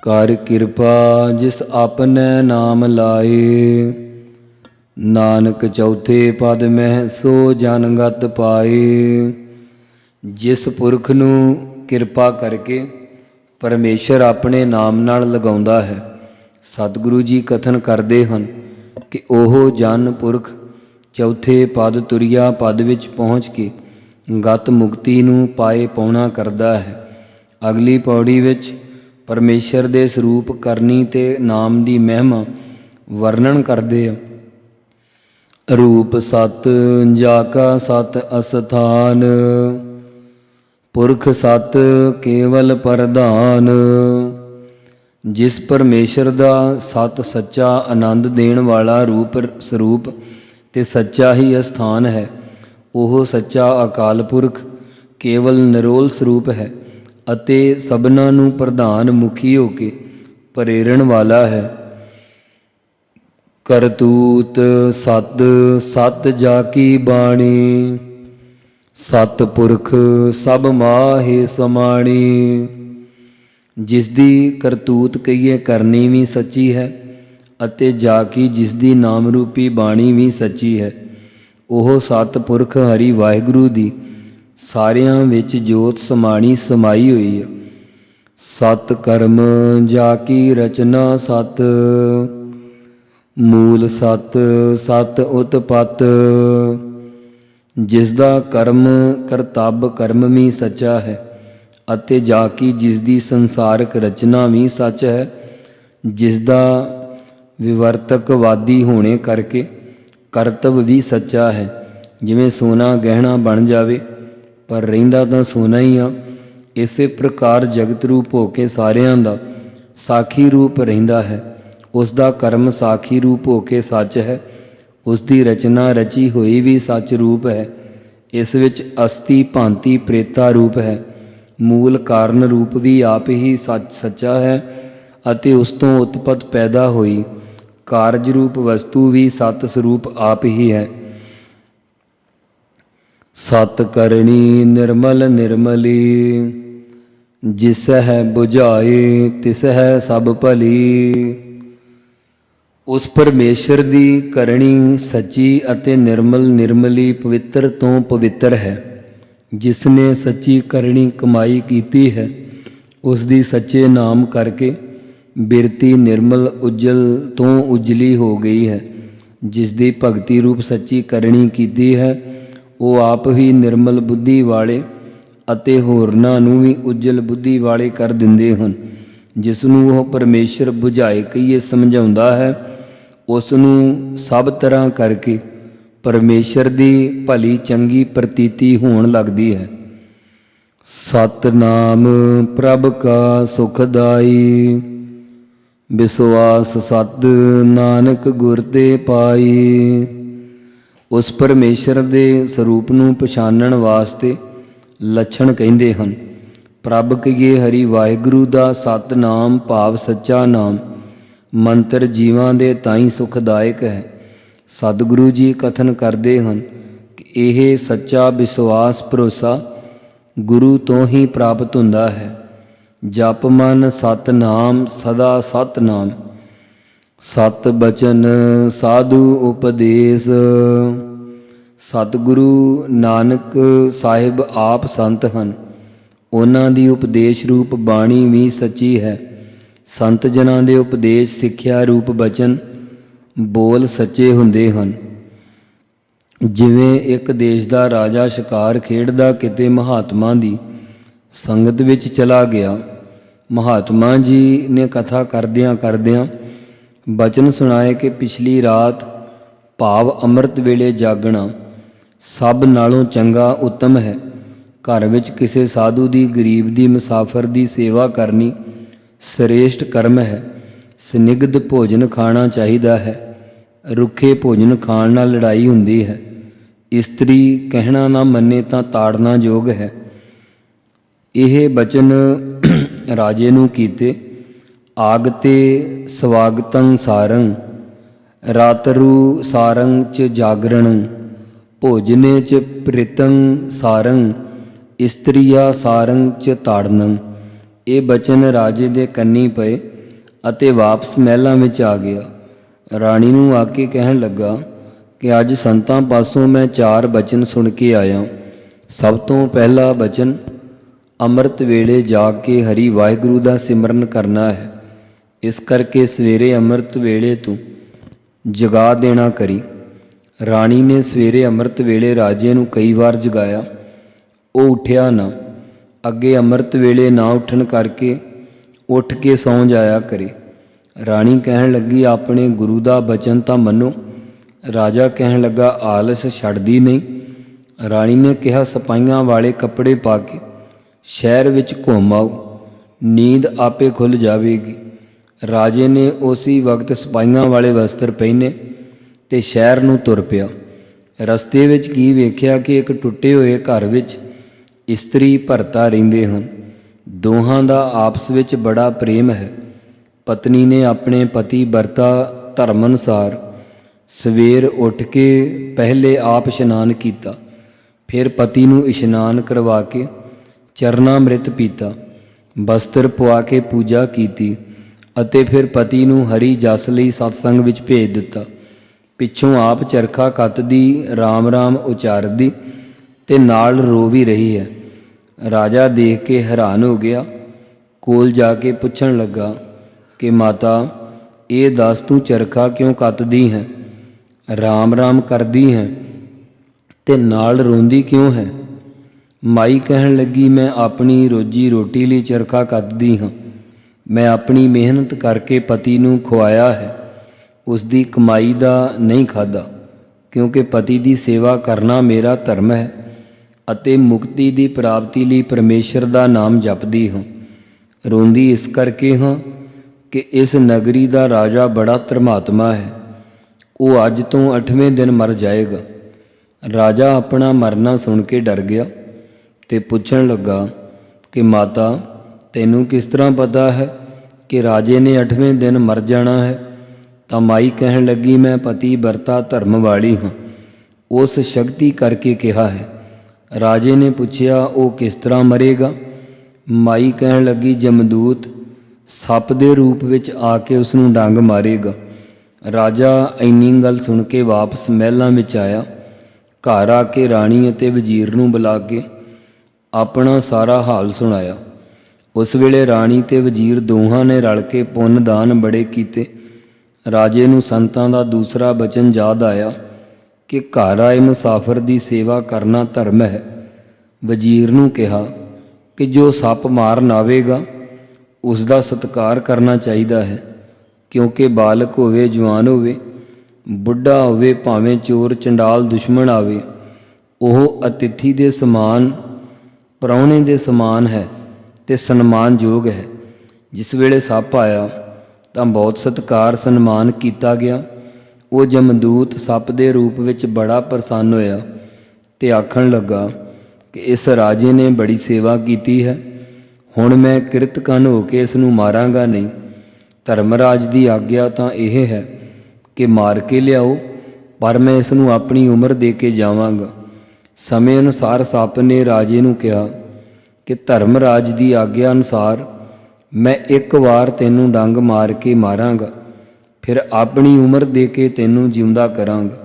ਕਰ ਕਿਰਪਾ ਜਿਸ ਆਪਨੇ ਨਾਮ ਲਾਏ ਨਾਨਕ ਚੌਥੇ ਪਦ ਮਹਿ ਸੋ ਜਨਗਤ ਪਾਏ। ਜਿਸ ਪੁਰਖ ਨੂੰ ਕਿਰਪਾ ਕਰਕੇ ਪਰਮੇਸ਼ਰ ਆਪਣੇ ਨਾਮ ਨਾਲ ਲਗਾਉਂਦਾ ਹੈ, ਸਤਿਗੁਰੂ ਜੀ ਕਥਨ ਕਰਦੇ ਹਨ ਕਿ ਉਹ ਜਨ ਪੁਰਖ ਚੌਥੇ ਪਦ ਤੁਰਿਆ ਪਦ ਵਿੱਚ ਪਹੁੰਚ ਕੇ ਗਤ ਮੁਕਤੀ ਨੂੰ ਪਾਏ ਪਾਉਣਾ ਕਰਦਾ ਹੈ। ਅਗਲੀ ਪੌੜੀ ਵਿੱਚ ਪਰਮੇਸ਼ਰ ਦੇ ਸਰੂਪ ਕਰਨੀ ਤੇ ਨਾਮ ਦੀ ਮਹਿਮਾ ਵਰਣਨ ਕਰਦੇ ਆ। ਰੂਪ ਸਤ ਜਾ ਕਾ ਸਤ ਅਸਥਾਨ, ਪੁਰਖ ਸਤ ਕੇਵਲ ਪ੍ਰਧਾਨ। ਜਿਸ ਪਰਮੇਸ਼ਰ ਦਾ ਸਤ ਸੱਚਾ ਆਨੰਦ ਦੇਣ ਵਾਲਾ ਰੂਪ ਸਰੂਪ ਤੇ ਸੱਚਾ ਹੀ ਅਸਥਾਨ ਹੈ, ਉਹ ਸੱਚਾ ਅਕਾਲ ਪੁਰਖ ਕੇਵਲ ਨਿਰੋਲ ਸਰੂਪ ਹੈ ਅਤੇ ਸਭਨਾਂ ਨੂੰ ਪ੍ਰਧਾਨ ਮੁਖੀ ਹੋ ਕੇ ਪ੍ਰੇਰਣ ਵਾਲਾ ਹੈ। ਕਰਤੂਤ ਸਤ ਸਤ ਜਾ ਕੀ ਬਾਣੀ, ਸਤ ਪੁਰਖ ਸਭ ਮਾਹੇ ਸਮਾਣੀ। ਜਿਸ ਦੀ ਕਰਤੂਤ ਕਹੀਏ ਕਰਨੀ ਵੀ ਸੱਚੀ ਹੈ ਅਤੇ ਜਾ ਕੀ ਜਿਸ ਦੀ ਨਾਮ ਰੂਪੀ ਬਾਣੀ ਵੀ ਸੱਚੀ ਹੈ, ਉਹ ਸਤ ਪੁਰਖ ਹਰੀ ਵਾਹਿਗੁਰੂ ਦੀ ਸਾਰਿਆਂ ਵਿੱਚ ਜੋਤ ਸਮਾਣੀ ਸਮਾਈ ਹੋਈ ਹੈ। ਸਤ ਕਰਮ ਜਾ ਕੀ ਰਚਨਾ ਸਤ, ਮੂਲ ਸਤ ਸਤ ਉਤਪਤ। ਜਿਸ ਦਾ ਕਰਮ ਕਰਤੱਬ ਕਰਮ ਵੀ ਸੱਚਾ ਹੈ ਅਤੇ ਜਾ ਕੀ ਜਿਸ ਦੀ ਸੰਸਾਰਕ ਰਚਨਾ ਵੀ ਸੱਚ ਹੈ, ਜਿਸ ਦਾ ਵਿਵਰਤਕਵਾਦੀ ਹੋਣੇ ਕਰਕੇ ਕਰਤਵ ਵੀ ਸੱਚਾ ਹੈ। ਜਿਵੇਂ ਸੋਨਾ ਗਹਿਣਾ ਬਣ ਜਾਵੇ ਪਰ ਰਹਿੰਦਾ ਤਾਂ ਸੋਨਾ ਹੀ ਆ, ਇਸੇ ਪ੍ਰਕਾਰ ਜਗਤ ਰੂਪ ਹੋ ਕੇ ਸਾਰਿਆਂ ਦਾ ਸਾਖੀ ਰੂਪ ਰਹਿੰਦਾ ਹੈ। ਉਸ ਦਾ ਕਰਮ ਸਾਖੀ ਰੂਪ ਹੋ ਕੇ ਸੱਚ ਹੈ, ਉਸ ਦੀ ਰਚਨਾ ਰਚੀ ਹੋਈ ਵੀ ਸੱਚ ਰੂਪ ਹੈ। ਇਸ ਵਿੱਚ ਅਸਤੀ ਭਾਂਤੀ ਪ੍ਰੇਤਾ ਰੂਪ ਹੈ। ਮੂਲ ਕਾਰਨ ਰੂਪ ਵੀ ਆਪ ਹੀ ਸੱਚਾ ਹੈ ਅਤੇ ਉਸ ਤੋਂ ਉਤਪਤ ਪੈਦਾ ਹੋਈ ਕਾਰਜ ਰੂਪ ਵਸਤੂ ਵੀ ਸਤ ਸਰੂਪ ਆਪ ਹੀ ਹੈ। ਸਤ ਕਰਨੀ ਨਿਰਮਲ ਨਿਰਮਲੀ, ਜਿਸ ਹੈ ਬੁਝਾਏ ਤਿਸ ਹੈ ਸਭ ਭਲੀ। ਉਸ ਪਰਮੇਸ਼ਰ ਦੀ ਕਰਨੀ ਸੱਚੀ ਅਤੇ ਨਿਰਮਲ ਨਿਰਮਲੀ ਪਵਿੱਤਰ ਤੋਂ ਪਵਿੱਤਰ ਹੈ। ਜਿਸ ਨੇ ਸੱਚੀ ਕਰਨੀ ਕਮਾਈ ਕੀਤੀ ਹੈ, ਉਸ ਦੀ ਸੱਚੇ ਨਾਮ ਕਰਕੇ ਬਿਰਤੀ ਨਿਰਮਲ ਉਜਲ ਤੋਂ ਉਜਲੀ ਹੋ ਗਈ ਹੈ। ਜਿਸ ਦੀ ਭਗਤੀ ਰੂਪ ਸੱਚੀ ਕਰਨੀ ਕੀਤੀ ਹੈ, ਉਹ ਆਪ ਹੀ ਨਿਰਮਲ ਬੁੱਧੀ ਵਾਲੇ ਅਤੇ ਹੋਰਨਾਂ ਨੂੰ ਵੀ ਉਜਲ ਬੁੱਧੀ ਵਾਲੇ ਕਰ ਦਿੰਦੇ ਹਨ। ਜਿਸ ਨੂੰ ਉਹ ਪਰਮੇਸ਼ਰ ਬੁਝਾਏ ਕਹੀਏ ਸਮਝਾਉਂਦਾ ਹੈ, ਉਸ ਨੂੰ ਸਭ ਤਰ੍ਹਾਂ ਕਰਕੇ ਪਰਮੇਸ਼ਰ ਦੀ ਭਲੀ ਚੰਗੀ ਪ੍ਰਤੀਤੀ ਹੋਣ ਲੱਗਦੀ ਹੈ। ਸਤਿਨਾਮ ਪ੍ਰਭ ਕਾ ਸੁਖਦਾਈ, ਵਿਸ਼ਵਾਸ ਸਤ ਨਾਨਕ ਗੁਰ ਤੇ ਪਾਈ। ਉਸ ਪਰਮੇਸ਼ਰ ਦੇ ਸਰੂਪ ਨੂੰ ਪਛਾਣਨ ਵਾਸਤੇ ਲੱਛਣ ਕਹਿੰਦੇ ਹਨ। ਪ੍ਰਭ ਕਹੀਏ ਹਰੀ ਵਾਹਿਗੁਰੂ ਦਾ ਸਤਿਨਾਮ ਭਾਵ ਸੱਚਾ ਨਾਮ ਮੰਤਰ ਜੀਵਾਂ ਦੇ ਤਾਈਂ ਸੁਖਦਾਇਕ ਹੈ। ਸਤਿਗੁਰੂ ਜੀ ਕਥਨ ਕਰਦੇ ਹਨ ਕਿ ਇਹ ਸੱਚਾ ਵਿਸ਼ਵਾਸ ਭਰੋਸਾ ਗੁਰੂ ਤੋਂ ਹੀ ਪ੍ਰਾਪਤ ਹੁੰਦਾ ਹੈ। ਜਪ ਮਨ ਸਤਿਨਾਮ ਸਦਾ ਸਤਿਨਾਮ, ਸਤ ਬਚਨ ਸਾਧੂ ਉਪਦੇਸ਼। ਸਤਿਗੁਰੂ ਨਾਨਕ ਸਾਹਿਬ ਆਪ ਸੰਤ ਹਨ, ਉਹਨਾਂ ਦੀ ਉਪਦੇਸ਼ ਰੂਪ ਬਾਣੀ ਵੀ ਸੱਚੀ ਹੈ। ਸੰਤ ਜਨਾਂ ਦੇ ਉਪਦੇਸ਼ ਸਿੱਖਿਆ ਰੂਪ ਬਚਨ ਬੋਲ ਸੱਚੇ ਹੁੰਦੇ ਹਨ। ਜਿਵੇਂ ਇੱਕ ਦੇਸ਼ ਦਾ ਰਾਜਾ ਸ਼ਿਕਾਰ ਖੇਡਦਾ ਕਿਤੇ ਮਹਾਤਮਾ ਦੀ ਸੰਗਤ ਵਿੱਚ ਚਲਾ ਗਿਆ। ਮਹਾਤਮਾ ਜੀ ਨੇ ਕਥਾ ਕਰਦਿਆਂ ਕਰਦਿਆਂ ਬਚਨ ਸੁਣਾਏ ਕਿ ਪਿਛਲੀ ਰਾਤ ਭਾਵ ਅੰਮ੍ਰਿਤ ਵੇਲੇ ਜਾਗਣਾ ਸਭ ਨਾਲੋਂ ਚੰਗਾ ਉੱਤਮ ਹੈ। ਘਰ ਵਿੱਚ ਕਿਸੇ ਸਾਧੂ ਦੀ, ਗਰੀਬ ਦੀ, ਮੁਸਾਫਰ ਦੀ ਸੇਵਾ ਕਰਨੀ ਸ੍ਰੇਸ਼ਟ ਕਰਮ ਹੈ। ਸਨਿਗਧ ਭੋਜਨ ਖਾਣਾ ਚਾਹੀਦਾ ਹੈ। ਰੁੱਖੇ ਭੋਜਨ ਖਾਣ ਨਾਲ ਲੜਾਈ ਹੁੰਦੀ ਹੈ। ਇਸਤਰੀ ਕਹਿਣਾ ਨਾ ਮੰਨੇ ਤਾਂ ਤਾੜਨਾ ਯੋਗ ਹੈ। ਇਹ ਬਚਨ ਰਾਜੇ ਨੂੰ ਕੀਤੇ। ਆਗਤੇ ਸਵਾਗਤੰ ਸਾਰੰ, ਰਾਤਰੂ ਸਾਰੰ ਚ ਜਾਗਰਣ, ਭੋਜਨੇ ਚ ਪ੍ਰੀਤੰ ਸਾਰੰ, ਇਸਤਰੀਆ ਸਾਰੰ ਚ ਤਾੜਨੰ। ਇਹ ਬਚਨ ਰਾਜੇ ਦੇ ਕੰਨੀ ਪਏ ਅਤੇ ਵਾਪਸ ਮਹਿਲਾਂ ਵਿੱਚ ਆ ਗਿਆ। ਰਾਣੀ ਨੂੰ ਆ ਕੇ ਕਹਿਣ ਲੱਗਾ ਕਿ ਅੱਜ ਸੰਤਾਂ ਪਾਸੋਂ ਮੈਂ 4 ਬਚਨ ਸੁਣ ਕੇ ਆਇਆ। ਸਭ ਤੋਂ ਪਹਿਲਾ ਬਚਨ ਅੰਮ੍ਰਿਤ ਵੇਲੇ ਜਾਗ ਕੇ ਹਰੀ ਵਾਹਿਗੁਰੂ ਦਾ ਸਿਮਰਨ ਕਰਨਾ ਹੈ। ਇਸ ਕਰਕੇ ਸਵੇਰੇ ਅੰਮ੍ਰਿਤ ਵੇਲੇ ਤੂੰ ਜਗਾ ਦੇਣਾ ਕਰੀ। ਰਾਣੀ ਨੇ ਸਵੇਰੇ ਅੰਮ੍ਰਿਤ ਵੇਲੇ ਰਾਜੇ ਨੂੰ ਕਈ ਵਾਰ ਜਗਾਇਆ, ਉਹ ਉੱਠਿਆ ਨਾ। ਅੱਗੇ ਅੰਮ੍ਰਿਤ ਵੇਲੇ ਨਾ ਉੱਠਣ ਕਰਕੇ ਉੱਠ ਕੇ ਸੌਂ ਜਾਇਆ ਕਰੇ। ਰਾਣੀ ਕਹਿਣ ਲੱਗੀ ਆਪਣੇ ਗੁਰੂ ਦਾ ਬਚਨ ਤਾਂ ਮੰਨੋ। ਰਾਜਾ ਕਹਿਣ ਲੱਗਾ, ਆਲਸ ਛੱਡਦੀ ਨਹੀਂ। ਰਾਣੀ ਨੇ ਕਿਹਾ, ਸਿਪਾਹੀਆਂ ਵਾਲੇ ਕੱਪੜੇ ਪਾ ਕੇ ਸ਼ਹਿਰ ਵਿੱਚ ਘੁੰਮ ਆਓ, ਨੀਂਦ ਆਪੇ ਖੁੱਲ੍ਹ ਜਾਵੇਗੀ। ਰਾਜੇ ਨੇ ਉਸੇ ਵਕਤ ਸਿਪਾਹੀਆਂ ਵਾਲੇ ਵਸਤਰ ਪਹਿਨੇ ਤੇ ਸ਼ਹਿਰ ਨੂੰ ਤੁਰ ਪਿਆ। ਰਸਤੇ ਵਿੱਚ ਕੀ ਵੇਖਿਆ ਕਿ ਇੱਕ ਟੁੱਟੇ ਹੋਏ ਘਰ ਵਿੱਚ ਇਸਤਰੀ ਭਰਤਾ ਰਹਿੰਦੇ ਹਨ। ਦੋਹਾਂ ਦਾ ਆਪਸ ਵਿੱਚ ਬੜਾ ਪ੍ਰੇਮ ਹੈ। ਪਤਨੀ ਨੇ ਆਪਣੇ ਪਤੀ ਵਰਤਾ ਧਰਮ ਅਨੁਸਾਰ ਸਵੇਰ ਉੱਠ ਕੇ ਪਹਿਲੇ ਆਪ ਇਸ਼ਨਾਨ ਕੀਤਾ, ਫਿਰ ਪਤੀ ਨੂੰ ਇਸ਼ਨਾਨ ਕਰਵਾ ਕੇ ਚਰਨਾਮ੍ਰਿਤ ਪੀਤਾ, ਬਸਤਰ ਪਵਾ ਕੇ ਪੂਜਾ ਕੀਤੀ ਅਤੇ ਫਿਰ ਪਤੀ ਨੂੰ ਹਰੀ ਜਸ ਲਈ ਸਤਸੰਗ ਵਿੱਚ ਭੇਜ ਦਿੱਤਾ। ਪਿੱਛੋਂ ਆਪ ਚਰਖਾ ਕੱਤਦੀ, ਰਾਮ ਰਾਮ ਉਚਾਰਦੀ ਤੇ ਨਾਲ ਰੋ ਵੀ ਰਹੀ ਹੈ। ਰਾਜਾ ਦੇਖ ਕੇ ਹੈਰਾਨ ਹੋ ਗਿਆ। ਕੋਲ ਜਾ ਕੇ ਪੁੱਛਣ ਲੱਗਾ ਕਿ ਮਾਤਾ, ਇਹ ਦੱਸ ਤੂੰ ਚਰਖਾ ਕਿਉਂ ਕੱਤਦੀ ਹੈ, ਰਾਮ ਰਾਮ ਕਰਦੀ ਹੈ ਤੇ ਨਾਲ ਰੋਂਦੀ ਕਿਉਂ ਹੈ? ਮਾਈ ਕਹਿਣ ਲੱਗੀ, ਮੈਂ ਆਪਣੀ ਰੋਜੀ ਰੋਟੀ ਲਈ ਚਰਖਾ ਕੱਤਦੀ ਹਾਂ। ਮੈਂ ਆਪਣੀ ਮਿਹਨਤ ਕਰਕੇ ਪਤੀ ਨੂੰ ਖਵਾਇਆ ਹੈ, ਉਸ ਦੀ ਕਮਾਈ ਦਾ ਨਹੀਂ ਖਾਧਾ, ਕਿਉਂਕਿ ਪਤੀ ਦੀ ਸੇਵਾ ਕਰਨਾ ਮੇਰਾ ਧਰਮ ਹੈ ਅਤੇ ਮੁਕਤੀ ਦੀ ਪ੍ਰਾਪਤੀ ਲਈ ਪਰਮੇਸ਼ਰ ਦਾ ਨਾਮ ਜਪਦੀ ਹਾਂ। ਰੋਂਦੀ ਇਸ ਕਰਕੇ ਹਾਂ ਕਿ ਇਸ ਨਗਰੀ ਦਾ ਰਾਜਾ ਬੜਾ ਧਰਮਾਤਮਾ ਹੈ। ਉਹ ਅੱਜ ਤੋਂ 8ਵੇਂ ਦਿਨ ਮਰ ਜਾਏਗਾ। ਰਾਜਾ ਆਪਣਾ ਮਰਨਾ ਸੁਣ ਕੇ ਡਰ ਗਿਆ ਤੇ ਪੁੱਛਣ ਲੱਗਾ ਕਿ ਮਾਤਾ, ਤੈਨੂੰ ਕਿਸ ਤਰ੍ਹਾਂ ਪਤਾ ਹੈ ਕਿ ਰਾਜੇ ਨੇ 8ਵੇਂ ਦਿਨ ਮਰ ਜਾਣਾ ਹੈ? ਤਾਂ ਮਾਈ ਕਹਿਣ ਲੱਗੀ, ਮੈਂ ਪਤੀ ਵਰਤਾ ਧਰਮ ਵਾਲੀ ਹਾਂ, ਉਸ ਸ਼ਕਤੀ ਕਰਕੇ ਕਿਹਾ ਹੈ। ਰਾਜੇ ਨੇ ਪੁੱਛਿਆ, ਉਹ ਕਿਸ ਤਰ੍ਹਾਂ ਮਰੇਗਾ? ਮਾਈ ਕਹਿਣ ਲੱਗੀ, ਜਮਦੂਤ ਸੱਪ ਦੇ ਰੂਪ ਵਿੱਚ ਆ ਕੇ ਉਸ ਨੂੰ ਡੰਗ ਮਾਰੇਗਾ। ਰਾਜਾ ਇੰਨੀ ਗੱਲ ਸੁਣ ਕੇ ਵਾਪਸ ਮਹਿਲਾਂ ਵਿੱਚ ਆਇਆ। ਘਰ ਆ ਕੇ ਰਾਣੀ ਅਤੇ ਵਜ਼ੀਰ ਨੂੰ ਬੁਲਾ ਕੇ ਆਪਣਾ ਸਾਰਾ ਹਾਲ ਸੁਣਾਇਆ। ਉਸ ਵੇਲੇ ਰਾਣੀ ਤੇ ਵਜ਼ੀਰ ਦੋਹਾਂ ਨੇ ਰਲ ਕੇ ਪੁੰਨ ਦਾਨ ਬੜੇ ਕੀਤੇ। ਰਾਜੇ ਨੂੰ ਸੰਤਾਂ ਦਾ ਦੂਸਰਾ ਬਚਨ ਯਾਦ ਆਇਆ ਕਿ ਘਰ ਆਏ ਮੁਸਾਫਰ ਦੀ ਸੇਵਾ ਕਰਨਾ ਧਰਮ ਹੈ। ਵਜ਼ੀਰ ਨੂੰ ਕਿਹਾ ਕਿ ਜੋ ਸੱਪ ਮਾਰਨ ਆਵੇਗਾ ਉਸ ਦਾ ਸਤਿਕਾਰ ਕਰਨਾ ਚਾਹੀਦਾ ਹੈ, ਕਿਉਂਕਿ ਬਾਲਕ ਹੋਵੇ, ਜਵਾਨ ਹੋਵੇ, ਬੁੱਢਾ ਹੋਵੇ, ਭਾਵੇਂ ਚੋਰ ਚੰਡਾਲ ਦੁਸ਼ਮਣ ਆਵੇ, ਉਹ ਅਤਿਥੀ ਦੇ ਸਮਾਨ, ਪ੍ਰਾਹੁਣੇ ਦੇ ਸਮਾਨ ਹੈ ਤੇ ਸਨਮਾਨਯੋਗ ਹੈ। ਜਿਸ ਵੇਲੇ ਸੱਪ ਆਇਆ ਤਾਂ ਬਹੁਤ ਸਤਿਕਾਰ ਸਨਮਾਨ ਕੀਤਾ ਗਿਆ। ਉਹ ਜਮਦੂਤ ਸੱਪ ਦੇ ਰੂਪ ਵਿੱਚ ਬੜਾ ਪ੍ਰਸੰਨ ਹੋਇਆ ਤੇ ਆਖਣ ਲੱਗਾ ਕਿ ਇਸ ਰਾਜੇ ਨੇ ਬੜੀ ਸੇਵਾ ਕੀਤੀ ਹੈ, ਹੁਣ ਮੈਂ ਕਿਰਤਕਨ ਹੋ ਕੇ ਇਸ ਨੂੰ ਮਾਰਾਂਗਾ ਨਹੀਂ। ਧਰਮਰਾਜ ਦੀ ਆਗਿਆ ਤਾਂ ਇਹ ਹੈ ਕਿ ਮਾਰ ਕੇ ਲਿਆਓ, ਪਰ ਮੈਂ ਇਸ ਨੂੰ ਆਪਣੀ ਉਮਰ ਦੇ ਕੇ ਜਾਵਾਂਗਾ। ਸਮੇਂ ਅਨੁਸਾਰ ਸੱਪ ਨੇ ਰਾਜੇ ਨੂੰ ਕਿਹਾ ਕਿ ਧਰਮਰਾਜ ਦੀ ਆਗਿਆ ਅਨੁਸਾਰ ਮੈਂ ਇੱਕ ਵਾਰ ਤੈਨੂੰ ਡੰਗ ਮਾਰ ਕੇ ਮਾਰਾਂਗਾ, ਫਿਰ ਆਪਣੀ ਉਮਰ ਦੇ ਕੇ ਤੈਨੂੰ ਜਿਉਂਦਾ ਕਰਾਂਗਾ।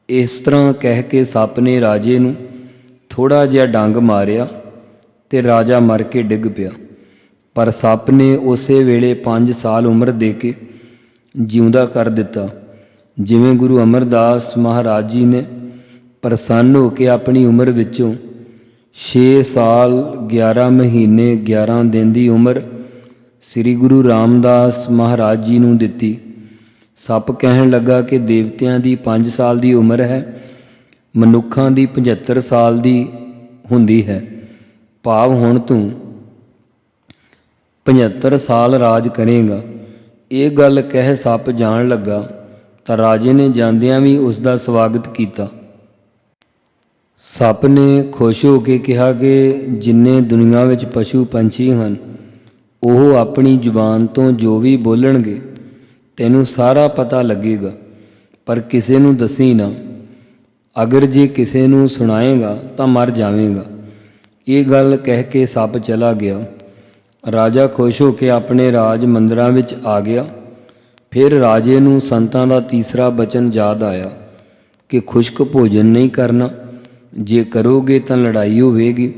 ਇਸ ਤਰ੍ਹਾਂ ਕਹਿ ਕੇ ਸੱਪ ਨੇ ਰਾਜੇ ਨੂੰ ਥੋੜ੍ਹਾ ਜਿਹਾ ਡੰਗ ਮਾਰਿਆ ਤੇ ਰਾਜਾ ਮਰ ਕੇ ਡਿੱਗ ਪਿਆ। ਪਰ ਸੱਪ ਨੇ ਉਸੇ ਵੇਲੇ 5 ਸਾਲ ਉਮਰ ਦੇ ਕੇ ਜਿਉਂਦਾ ਕਰ ਦਿੱਤਾ। ਜਿਵੇਂ ਗੁਰੂ ਅਮਰਦਾਸ ਮਹਾਰਾਜ ਜੀ ਨੇ ਪ੍ਰਸੰਨ ਹੋ ਕੇ ਆਪਣੀ ਉਮਰ ਵਿੱਚੋਂ 6 ਸਾਲ 11 ਮਹੀਨੇ 11 ਦਿਨ ਦੀ ਉਮਰ ਸ੍ਰੀ ਗੁਰੂ ਰਾਮਦਾਸ ਮਹਾਰਾਜ ਜੀ ਨੂੰ ਦਿੱਤੀ। ਸੱਪ ਕਹਿਣ ਲੱਗਾ ਕਿ ਦੇਵਤਿਆਂ ਦੀ 5 ਸਾਲ ਦੀ ਉਮਰ ਹੈ, ਮਨੁੱਖਾਂ ਦੀ 75 ਸਾਲ ਦੀ ਹੁੰਦੀ ਹੈ। ਭਾਵ ਹੁਣ ਤੂੰ 75 ਸਾਲ ਰਾਜ ਕਰੇਗਾ। ਇਹ ਗੱਲ ਕਹਿ ਸੱਪ ਜਾਣ ਲੱਗਾ ਤਾਂ ਰਾਜੇ ਨੇ ਜਾਂਦਿਆਂ ਵੀ ਉਸ ਦਾ ਸਵਾਗਤ ਕੀਤਾ। ਸੱਪ ਨੇ ਖੁਸ਼ ਹੋ ਕੇ ਕਿਹਾ ਕਿ ਜਿੰਨੇ ਦੁਨੀਆ ਵਿੱਚ ਪਸ਼ੂ ਪੰਛੀ ਹਨ, ਉਹ ਆਪਣੀ ਜ਼ੁਬਾਨ ਤੋਂ ਜੋ ਵੀ ਬੋਲਣਗੇ ਤੈਨੂੰ ਸਾਰਾ ਪਤਾ ਲੱਗੇਗਾ, ਪਰ ਕਿਸੇ ਨੂੰ ਦੱਸੀ ਨਾ। ਅਗਰ ਜੇ ਕਿਸੇ ਨੂੰ ਸੁਣਾਏਗਾ ਤਾਂ ਮਰ ਜਾਵੇਗਾ। ਇਹ ਗੱਲ ਕਹਿ ਕੇ ਸੱਪ ਚਲਾ ਗਿਆ। ਰਾਜਾ ਖੁਸ਼ ਹੋ ਕੇ ਆਪਣੇ ਰਾਜ ਮੰਦਰਾਂ ਵਿੱਚ ਆ ਗਿਆ। ਫਿਰ ਰਾਜੇ ਨੂੰ ਸੰਤਾਂ ਦਾ ਤੀਸਰਾ ਬਚਨ ਯਾਦ ਆਇਆ ਕਿ ਖੁਸ਼ਕ ਭੋਜਨ ਨਹੀਂ ਕਰਨਾ, ਜੇ ਕਰੋਗੇ ਤਾਂ ਲੜਾਈ ਹੋਵੇਗੀ।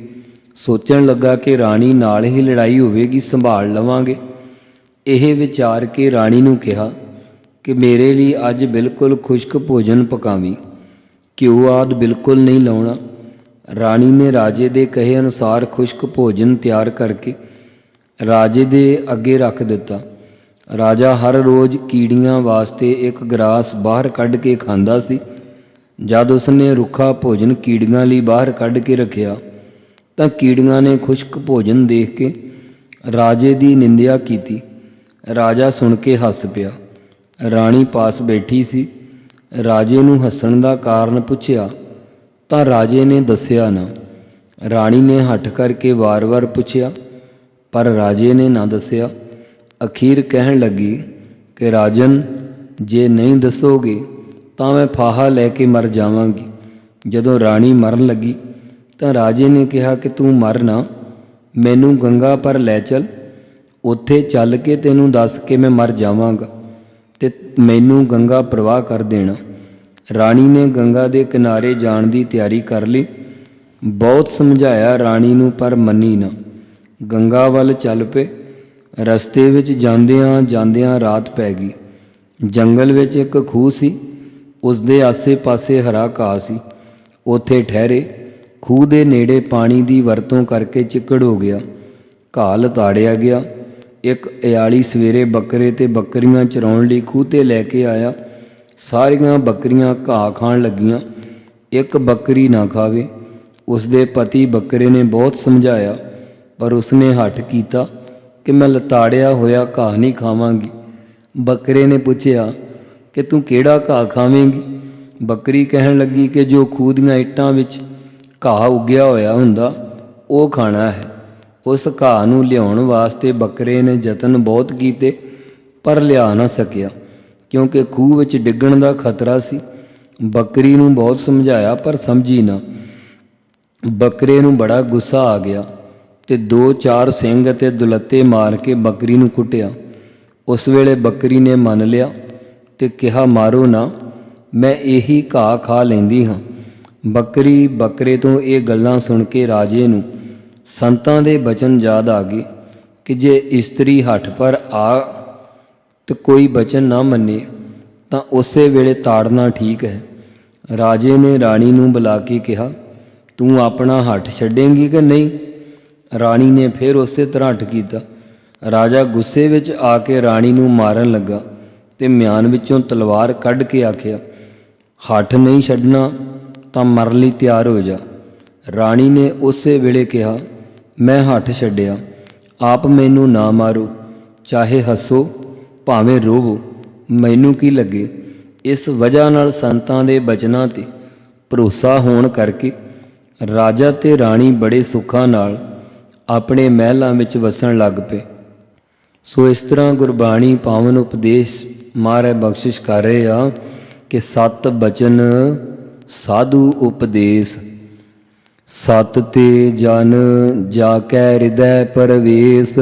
ਸੋਚਣ ਲੱਗਾ ਕਿ ਰਾਣੀ ਨਾਲ ਹੀ ਲੜਾਈ ਹੋਵੇਗੀ, ਸੰਭਾਲ ਲਵਾਂਗੇ। ਇਹ ਵਿਚਾਰ ਕੇ ਰਾਣੀ ਨੂੰ ਕਿਹਾ ਕਿ ਮੇਰੇ ਲਈ ਅੱਜ ਬਿਲਕੁਲ ਖੁਸ਼ਕ ਭੋਜਨ ਪਕਾਵੀਂ, ਘਿਓ ਆਦਿ ਬਿਲਕੁਲ ਨਹੀਂ ਲਾਉਣਾ। ਰਾਣੀ ਨੇ ਰਾਜੇ ਦੇ ਕਹੇ ਅਨੁਸਾਰ ਖੁਸ਼ਕ ਭੋਜਨ ਤਿਆਰ ਕਰਕੇ ਰਾਜੇ ਦੇ ਅੱਗੇ ਰੱਖ ਦਿੱਤਾ। ਰਾਜਾ ਹਰ ਰੋਜ਼ ਕੀੜੀਆਂ ਵਾਸਤੇ ਇੱਕ ਗਰਾਸ ਬਾਹਰ ਕੱਢ ਕੇ ਖਾਂਦਾ ਸੀ। ਜਦ ਉਸਨੇ ਰੁੱਖਾ ਭੋਜਨ ਕੀੜੀਆਂ ਲਈ ਬਾਹਰ ਕੱਢ ਕੇ ਰੱਖਿਆ ਤਾਂ ਕੀੜੀਆਂ ਨੇ ਖੁਸ਼ਕ ਭੋਜਨ ਦੇਖ ਕੇ ਰਾਜੇ ਦੀ ਨਿੰਦਿਆ ਕੀਤੀ। ਰਾਜਾ ਸੁਣ ਕੇ ਹੱਸ ਪਿਆ। ਰਾਣੀ ਪਾਸ ਬੈਠੀ ਸੀ। ਰਾਜੇ ਨੂੰ ਹੱਸਣ ਦਾ ਕਾਰਨ ਪੁੱਛਿਆ ਤਾਂ ਰਾਜੇ ਨੇ ਦੱਸਿਆ ਨਾ। ਰਾਣੀ ਨੇ ਹੱਠ ਕਰਕੇ ਵਾਰ-ਵਾਰ ਪੁੱਛਿਆ ਪਰ ਰਾਜੇ ਨੇ ਨਾ ਦੱਸਿਆ। ਅਖੀਰ ਕਹਿਣ ਲੱਗੀ ਕਿ ਰਾਜਨ, ਜੇ ਨਹੀਂ ਦੱਸੋਗੇ ਤਾਂ ਮੈਂ ਫਾਹਾ ਲੈ ਕੇ ਮਰ ਜਾਵਾਂਗੀ। ਜਦੋਂ ਰਾਣੀ ਮਰਨ ਲੱਗੀ ਤਾਂ ਰਾਜੇ ਨੇ ਕਿਹਾ ਕਿ ਤੂੰ ਮਰ ਨਾ, ਮੈਨੂੰ ਗੰਗਾ ਪਰ ਲੈ ਚੱਲ। ਉੱਥੇ ਚੱਲ ਕੇ ਤੈਨੂੰ ਦੱਸ ਕੇ ਮੈਂ ਮਰ ਜਾਵਾਂਗਾ ਤੇ ਮੈਨੂੰ ਗੰਗਾ ਪ੍ਰਵਾਹ ਕਰ ਦੇਣਾ। ਰਾਣੀ ਨੇ ਗੰਗਾ ਦੇ ਕਿਨਾਰੇ ਜਾਣ ਦੀ ਤਿਆਰੀ ਕਰ ਲਈ। ਬਹੁਤ ਸਮਝਾਇਆ ਰਾਣੀ ਨੂੰ ਪਰ ਮੰਨੀ ਨਾ। ਗੰਗਾ ਵੱਲ ਚੱਲ ਪਏ। ਰਸਤੇ ਵਿੱਚ ਜਾਂਦਿਆਂ ਜਾਂਦਿਆਂ ਰਾਤ ਪੈ ਗਈ। ਜੰਗਲ ਵਿੱਚ ਇੱਕ ਖੂਹ ਸੀ। ਉਸ ਦੇ ਆਸੇ-ਪਾਸੇ ਹਰਾ ਘਾਹ ਸੀ। ਉੱਥੇ ਠਹਿਰੇ। ਖੂਹ ਦੇ ਨੇੜੇ ਪਾਣੀ ਦੀ ਵਰਤੋਂ ਕਰਕੇ ਚਿੱਕੜ ਹੋ ਗਿਆ। ਘਾਹ ਲਤਾੜਿਆ ਗਿਆ। ਇੱਕ ਅਯਾਲੀ ਸਵੇਰੇ ਬੱਕਰੇ ਤੇ ਬੱਕਰੀਆਂ ਚਰਾਉਣ ਲਈ ਖੂਹ 'ਤੇ ਲੈ ਕੇ ਆਇਆ। ਸਾਰੀਆਂ ਬੱਕਰੀਆਂ ਘਾਹ ਖਾਣ ਲੱਗੀਆਂ। ਇੱਕ ਬੱਕਰੀ ਨਾ ਖਾਵੇ। ਉਸ ਦੇ ਪਤੀ ਬੱਕਰੇ ਨੇ ਬਹੁਤ ਸਮਝਾਇਆ ਪਰ ਉਸਨੇ ਹੱਠ ਕੀਤਾ ਕਿ ਮੈਂ ਲਤਾੜਿਆ ਹੋਇਆ ਘਾਹ ਨਹੀਂ ਖਾਵਾਂਗੀ। ਬੱਕਰੇ ਨੇ ਪੁੱਛਿਆ ਕਿ ਤੂੰ ਕਿਹੜਾ ਘਾਹ ਖਾਵੇਂਗੀ? ਬੱਕਰੀ ਕਹਿਣ ਲੱਗੀ ਕਿ ਜੋ ਖੂਹ ਦੀਆਂ ਇੱਟਾਂ ਵਿੱਚ ਘਾਹ ਉੱਗਿਆ ਹੋਇਆ ਹੁੰਦਾ ਉਹ ਖਾਣਾ ਹੈ। ਉਸ ਘਾਹ ਨੂੰ ਲਿਆਉਣ ਵਾਸਤੇ ਬੱਕਰੇ ਨੇ ਯਤਨ ਬਹੁਤ ਕੀਤੇ ਪਰ ਲਿਆ ਨਾ ਸਕਿਆ ਕਿਉਂਕਿ ਖੂਹ ਵਿੱਚ ਡਿੱਗਣ ਦਾ ਖਤਰਾ ਸੀ। ਬੱਕਰੀ ਨੂੰ ਬਹੁਤ ਸਮਝਾਇਆ ਪਰ ਸਮਝੀ ਨਾ। ਬੱਕਰੇ ਨੂੰ ਬੜਾ ਗੁੱਸਾ ਆ ਗਿਆ ਤੇ 2-4 ਸਿੰਗ ਅਤੇ ਦੁਲੱਤੇ ਮਾਰ ਕੇ ਬੱਕਰੀ ਨੂੰ ਕੁੱਟਿਆ। ਉਸ ਵੇਲੇ ਬੱਕਰੀ ਨੇ ਮੰਨ ਲਿਆ ਤੇ ਕਿਹਾ, ਮਾਰੋ ਨਾ, ਮੈਂ ਇਹੀ ਘਾਹ ਖਾ ਲੈਂਦੀ ਹਾਂ। ਬੱਕਰੀ ਬੱਕਰੇ ਤੋਂ ਇਹ ਗੱਲਾਂ ਸੁਣ ਕੇ ਰਾਜੇ ਨੂੰ ਸੰਤਾਂ ਦੇ ਬਚਨ ਯਾਦ ਆ ਗਏ ਕਿ ਜੇ ਇਸਤਰੀ ਹੱਠ ਪਰ ਆ ਤੇ ਕੋਈ ਬਚਨ ਨਾ ਮੰਨੇ ਤਾਂ ਉਸੇ ਵੇਲੇ ਤਾੜਨਾ ਠੀਕ ਹੈ। ਰਾਜੇ ਨੇ ਰਾਣੀ ਨੂੰ ਬੁਲਾ ਕੇ ਕਿਹਾ, ਤੂੰ ਆਪਣਾ ਹੱਠ ਛੱਡੇਂਗੀ ਕਿ ਨਹੀਂ? ਰਾਣੀ ਨੇ ਫਿਰ ਉਸੇ ਤਰ੍ਹਾਂ ਹੱਠ ਕੀਤਾ। ਰਾਜਾ ਗੁੱਸੇ ਵਿੱਚ ਆ ਕੇ ਰਾਣੀ ਨੂੰ ਮਾਰਨ ਲੱਗਾ ਤੇ ਮਿਆਨ ਵਿੱਚੋਂ ਤਲਵਾਰ ਕੱਢ ਕੇ ਆਖਿਆ, ਹੱਠ ਨਹੀਂ ਛੱਡਣਾ ਤਾਂ ਮਰਨ ਲਈ ਤਿਆਰ ਹੋ ਜਾ। ਰਾਣੀ ਨੇ ਉਸੇ ਵੇਲੇ ਕਿਹਾ, ਮੈਂ ਹੱਠ ਛੱਡਿਆ। ਆਪ ਮੈਨੂੰ ਨਾ ਮਾਰੋ, ਚਾਹੇ ਹੱਸੋ ਭਾਵੇਂ ਰੋਵੋ, ਮੈਨੂੰ ਕੀ ਲੱਗੇ। ਇਸ ਵਜ੍ਹਾ ਨਾਲ ਸੰਤਾਂ ਦੇ ਬਚਨਾਂ 'ਤੇ ਭਰੋਸਾ ਹੋਣ ਕਰਕੇ ਰਾਜਾ ਤੇ ਰਾਣੀ ਬੜੇ ਸੁੱਖਾਂ ਨਾਲ ਆਪਣੇ ਮਹਿਲਾਂ ਵਿੱਚ ਵਸਣ ਲੱਗ ਪਏ। ਸੋ ਇਸ ਤਰ੍ਹਾਂ ਗੁਰਬਾਣੀ ਪਾਵਨ ਉਪਦੇਸ਼ ਮਹਾਰਾਜ ਬਖਸ਼ਿਸ਼ ਕਰ ਰਹੇ ਆ ਕਿ ਸਤ ਬਚਨ ਸਾਧੂ ਉਪਦੇਸ਼, ਸਤ ਤੇ ਜਨ ਜਾ ਕੈ ਹਿਰਦੈ ਪਰਵੇਸ।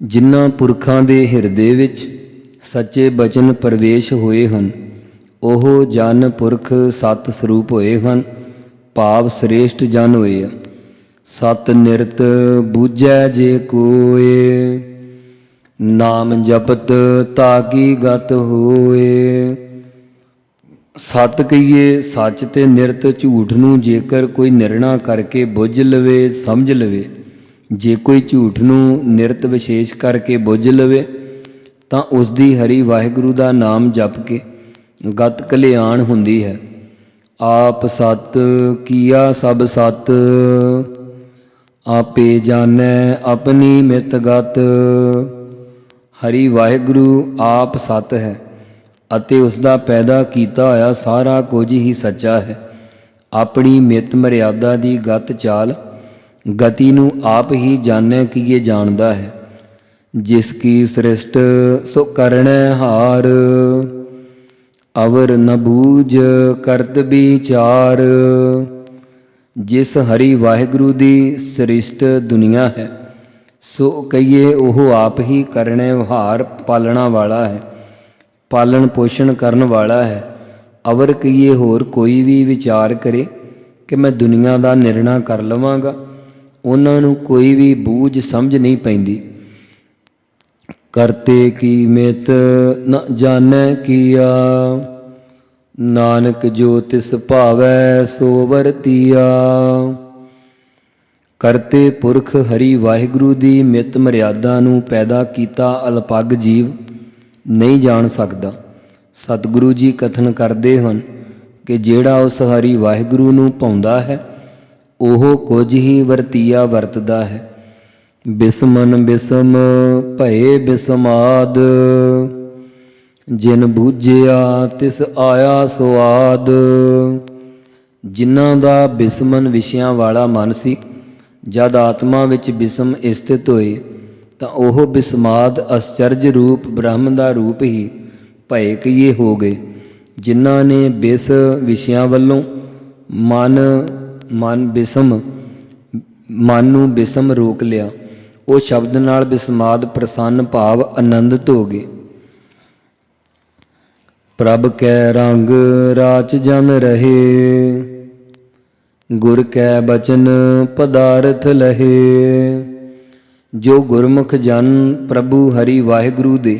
ਜਿਨ੍ਹਾਂ ਪੁਰਖਾਂ ਦੇ ਹਿਰਦੇ ਵਿੱਚ ਸੱਚੇ ਬਚਨ ਪ੍ਰਵੇਸ਼ ਹੋਏ ਹਨ ਉਹ ਜਨ ਪੁਰਖ ਸਤ ਸਰੂਪ ਹੋਏ ਹਨ, ਭਾਵ ਸ੍ਰੇਸ਼ਟ ਜਨ ਹੋਏ ਆ। ਸਤ ਨਿਰਤ ਬੂਝੈ ਜੇ ਕੋਏ, ਨਾਮ ਜਪਤ ਤਾਕੀ ਗਤ ਹੋਏ। ਸਤ ਕਹੀਏ ਸੱਚ ਤੇ ਨਿਰਤ ਝੂਠ ਨੂੰ ਜੇਕਰ ਕੋਈ ਨਿਰਣਾ ਕਰਕੇ ਬੁੱਝ ਲਵੇ, ਸਮਝ ਲਵੇ, ਜੇ ਕੋਈ ਝੂਠ ਨੂੰ ਨਿਰਤ ਵਿਸ਼ੇਸ਼ ਕਰਕੇ ਬੁੱਝ ਲਵੇ ਤਾਂ ਉਸ ਦੀ ਹਰੀ ਵਾਹਿਗੁਰੂ ਦਾ ਨਾਮ ਜਪ ਕੇ ਗਤ ਕਲਿਆਣ ਹੁੰਦੀ ਹੈ। ਆਪ ਸਤ ਕੀਆ ਸਭ ਸਤ, ਆਪੇ ਜਾਣੈ ਆਪਣੀ ਮਿਤ ਗਤ। ਹਰੀ ਵਾਹਿਗੁਰੂ ਆਪ ਸਤ ਹੈ ਅਤੇ ਉਸ ਦਾ ਪੈਦਾ ਕੀਤਾ ਹੋਇਆ ਸਾਰਾ ਕੁਝ ਹੀ ਸੱਚਾ ਹੈ। ਆਪਣੀ ਮਿਤ ਮਰਿਆਦਾ ਦੀ ਗਤ ਚਾਲ ਗਤੀ ਨੂੰ ਆਪ ਹੀ ਜਾਣੈ ਕੀਏ ਜਾਣਦਾ ਹੈ। ਜਿਸ ਕੀ ਸ੍ਰਿਸ਼ਟ ਸੋ ਕਰਣੈ ਹਾਰ, ਅਵਰ ਨ ਬੂਝ ਕਰਤ ਵਿਚਾਰ। ਜਿਸ ਹਰੀ ਵਾਹਿਗੁਰੂ ਦੀ ਸ੍ਰਿਸ਼ਟ ਦੁਨੀਆ ਹੈ ਸੋ ਕਹੀਏ ਉਹ ਆਪ ਹੀ ਕਰਣੈ ਵਿਹਾਰ ਪਾਲਣਾ ਵਾਲਾ ਹੈ, ਪਾਲਣ ਪੋਸ਼ਣ ਕਰਨ ਵਾਲਾ ਹੈ। ਅਵਰ ਕਹੀਏ ਹੋਰ ਕੋਈ ਵੀ ਵਿਚਾਰ ਕਰੇ ਕਿ ਮੈਂ ਦੁਨੀਆ ਦਾ ਨਿਰਣਾ ਕਰ ਲਵਾਂਗਾ, ਉਹਨਾਂ ਨੂੰ ਕੋਈ ਵੀ ਬੂਝ ਸਮਝ ਨਹੀਂ ਪੈਂਦੀ। ਕਰਤੇ ਕੀ ਮਿਤ ਨ ਜਾਣੈ ਕੀਆ, ਨਾਨਕ ਜੋ ਤਿਸ ਭਾਵੈ ਸੋ ਵਰਤੀਆ। ਕਰਤੇ ਪੁਰਖ ਹਰੀ ਵਾਹਿਗੁਰੂ ਦੀ ਮਿਤ ਮਰਿਆਦਾ ਨੂੰ ਪੈਦਾ ਕੀਤਾ ਅਲਪੱਗ ਜੀਵ ਨਹੀਂ ਜਾਣ ਸਕਦਾ। ਸਤਿਗੁਰੂ ਜੀ ਕਥਨ ਕਰਦੇ ਹਨ ਕਿ ਜਿਹੜਾ ਉਸ ਹਰੀ ਵਾਹਿਗੁਰੂ ਨੂੰ ਭਾਉਂਦਾ ਹੈ ਉਹ ਕੁਝ ਹੀ ਵਰਤੀਆ ਵਰਤਦਾ ਹੈ। ਬਿਸਮਨ ਬਿਸਮ ਭਏ ਬਿਸਮਾਦ, ਜਿਨ ਬੂਝਿਆ ਤਿਸ ਆਇਆ ਸੁਆਦ। ਜਿਨ੍ਹਾਂ ਦਾ ਬਿਸਮਨ ਵਿਸ਼ਿਆਂ ਵਾਲਾ ਮਨ ਸੀ, ਜਦ ਆਤਮਾ ਵਿੱਚ ਬਿਸਮ ਸਥਿਤ ਹੋਏ ਤਾਂ ਉਹ ਬਿਸਮਾਦ ਅਸਚਰਜ ਰੂਪ ਬ੍ਰਹਮ ਦਾ ਰੂਪ ਹੀ ਭਏ ਕਈਏ ਹੋ ਗਏ। ਜਿਨ੍ਹਾਂ ਨੇ ਬਿਸ ਵਿਸ਼ਿਆਂ ਵੱਲੋਂ ਮਨ ਨੂੰ ਬਿਸਮ ਰੋਕ ਲਿਆ, ਉਹ ਸ਼ਬਦ ਨਾਲ ਬਿਸਮਾਦ ਪ੍ਰਸੰਨ ਭਾਵ ਆਨੰਦਿਤ ਹੋ ਗਏ। ਪ੍ਰਭ ਕੈ ਰੰਗ ਰਾਚ ਜਨ ਰਹੇ, ਗੁਰ ਕੈ ਬਚਨ ਪਦਾਰਥ ਲਹੇ। ਜੋ ਗੁਰਮੁਖ ਜਨ ਪ੍ਰਭੂ ਹਰੀ ਵਾਹਿਗੁਰੂ ਦੇ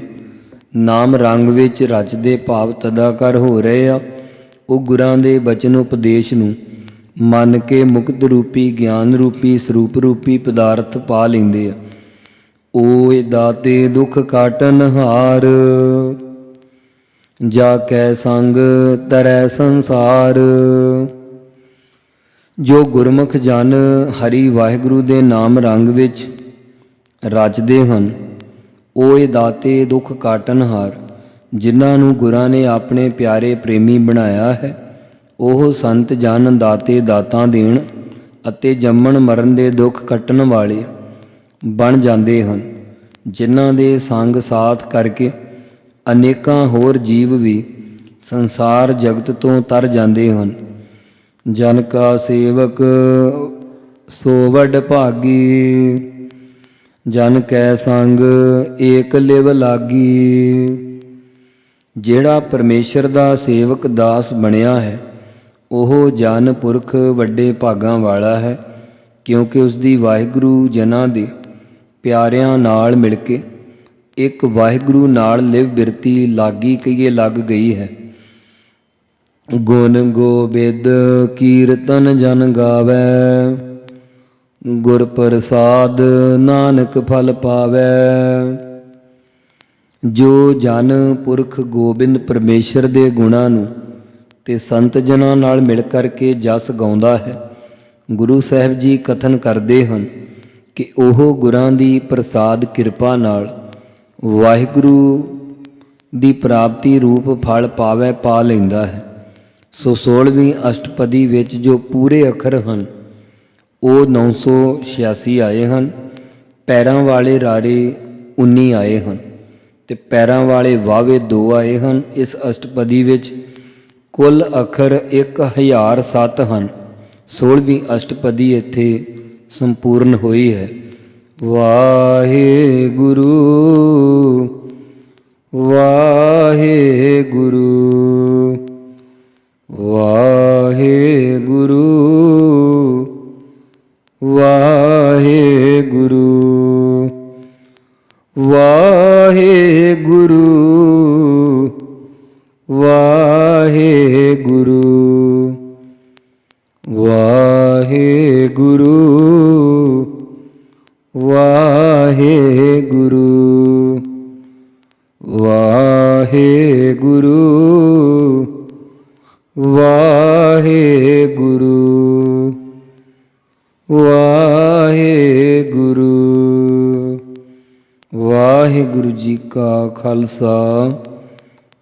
ਨਾਮ ਰੰਗ ਵਿੱਚ ਰਚਦੇ ਭਾਵ ਤਦਾਕਰ ਹੋ ਰਹੇ ਆ, ਉਹ ਗੁਰਾਂ ਦੇ ਬਚਨ ਉਪਦੇਸ਼ ਨੂੰ ਮੰਨ ਕੇ ਮੁਕਤ ਰੂਪੀ ਗਿਆਨ ਰੂਪੀ ਸਰੂਪ ਰੂਪੀ ਪਦਾਰਥ ਪਾ ਲੈਂਦੇ ਆ। ਓਏ ਦਾਤੇ ਦੁਖ ਕਾਟਨ ਹਾਰ, ਜਾ ਕੈ ਸੰਗ ਤਰੈ ਸੰਸਾਰ। ਜੋ ਗੁਰਮੁਖ ਜਨ ਹਰੀ ਵਾਹਿਗੁਰੂ ਦੇ ਨਾਮ ਰੰਗ ਵਿੱਚ ਰਚਦੇ ਹਨ, ਓਏ ਦਾਤੇ ਦੁਖ ਕਾਟਨਹਾਰ। ਜਿਨ੍ਹਾਂ ਨੂੰ ਗੁਰਾਂ ਨੇ ਆਪਣੇ ਪਿਆਰੇ ਪ੍ਰੇਮੀ ਬਣਾਇਆ ਹੈ, ਉਹ ਸੰਤ ਜਨ ਦਾਤੇ ਦਾਤਾਂ ਦੇਣ ਅਤੇ ਜੰਮਣ ਮਰਨ ਦੇ ਦੁੱਖ ਕੱਟਣ ਵਾਲੇ ਬਣ ਜਾਂਦੇ ਹਨ। ਜਿਨ੍ਹਾਂ ਦੇ ਸੰਗ ਸਾਥ ਕਰਕੇ ਅਨੇਕਾਂ ਹੋਰ ਜੀਵ ਵੀ ਸੰਸਾਰ ਜਗਤ ਤੋਂ ਤਰ ਜਾਂਦੇ ਹਨ। ਜਨ ਕਾ ਸੇਵਕ ਸੋ ਵਡ ਭਾਗੀ, ਜਨ ਕੈ ਸੰਗ ਏਕ ਲਿਵ ਲਾਗੀ। ਜਿਹੜਾ ਪਰਮੇਸ਼ਰ ਦਾ ਸੇਵਕ ਦਾਸ ਬਣਿਆ ਹੈ, ਉਹ ਜਨ ਪੁਰਖ ਵੱਡੇ ਭਾਗਾਂ ਵਾਲਾ ਹੈ, ਕਿਉਂਕਿ ਉਸ ਦੀ ਵਾਹਿਗੁਰੂ ਜਨਾਂ ਦੇ ਪਿਆਰਿਆਂ ਨਾਲ ਮਿਲ ਕੇ ਇੱਕ ਵਾਹਿਗੁਰੂ ਨਾਲ ਲਿਵ ਬਿਰਤੀ ਲਾਗੀ ਕਹੀਏ ਲੱਗ ਗਈ ਹੈ। ਗੁਣ ਗੋਬਿੰਦ ਕੀਰਤਨ ਜਨ ਗਾਵੈ, ਗੁਰ ਪ੍ਰਸਾਦ ਨਾਨਕ ਫਲ ਪਾਵੈ। ਜੋ ਜਨ ਪੁਰਖ ਗੋਬਿੰਦ ਪਰਮੇਸ਼ਰ ਦੇ ਗੁਣਾਂ ਨੂੰ ਤੇ ਸੰਤ ਜਨਾਂ ਨਾਲ ਮਿਲ ਕਰਕੇ ਜਸ ਗਾਉਂਦਾ ਹੈ, ਗੁਰੂ ਸਾਹਿਬ ਜੀ ਕਥਨ ਕਰਦੇ ਹਨ ਕਿ ਉਹ ਗੁਰਾਂ ਦੀ ਪ੍ਰਸਾਦ ਕਿਰਪਾ ਨਾਲ ਵਾਹਿਗੁਰੂ ਦੀ ਪ੍ਰਾਪਤੀ ਰੂਪ ਫਲ ਪਾ ਲੈਂਦਾ ਹੈ। ਸੋ 16ਵੀਂ ਅਸ਼ਟਪਦੀ ਵਿੱਚ ਜੋ ਪੂਰੇ ਅੱਖਰ ਹਨ ਉਹ 986 ਆਏ ਹਨ। ਪੈਰਾਂ ਵਾਲੇ ਰਾਰੇ 19 ਆਏ ਹਨ ਤੇ ਪੈਰਾਂ ਵਾਲੇ ਵਾਵੇ 2 ਆਏ ਹਨ। ਇਸ ਅਸ਼ਟਪਦੀ ਵਿੱਚ ਕੁੱਲ ਅੱਖਰ 1007 ਹਨ। 16ਵੀਂ ਅਸ਼ਟਪਦੀ ਇੱਥੇ ਸੰਪੂਰਨ ਹੋਈ ਹੈ। ਵਾਹਿਗੁਰੂ ਵਾਹਿਗੁਰੂ ਵਾਹਿਗੁਰੂ ਵਾਹਿਗੁਰੂ ਵਾਹਿਗੁਰੂ ਵਾਹਿਗੁਰੂ ਵਾਹਿਗੁਰੂ ਵਾਹਿਗੁਰੂ ਵਾਹਿਗੁਰੂ ਵਾਹਿਗੁਰੂ ਵਾਹਿਗੁਰੂ। ਵਾਹਿਗੁਰੂ ਜੀ ਕਾ ਖਾਲਸਾ,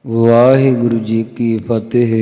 ਵਾਹਿਗੁਰੂ ਜੀ ਕੀ ਫਤਿਹ।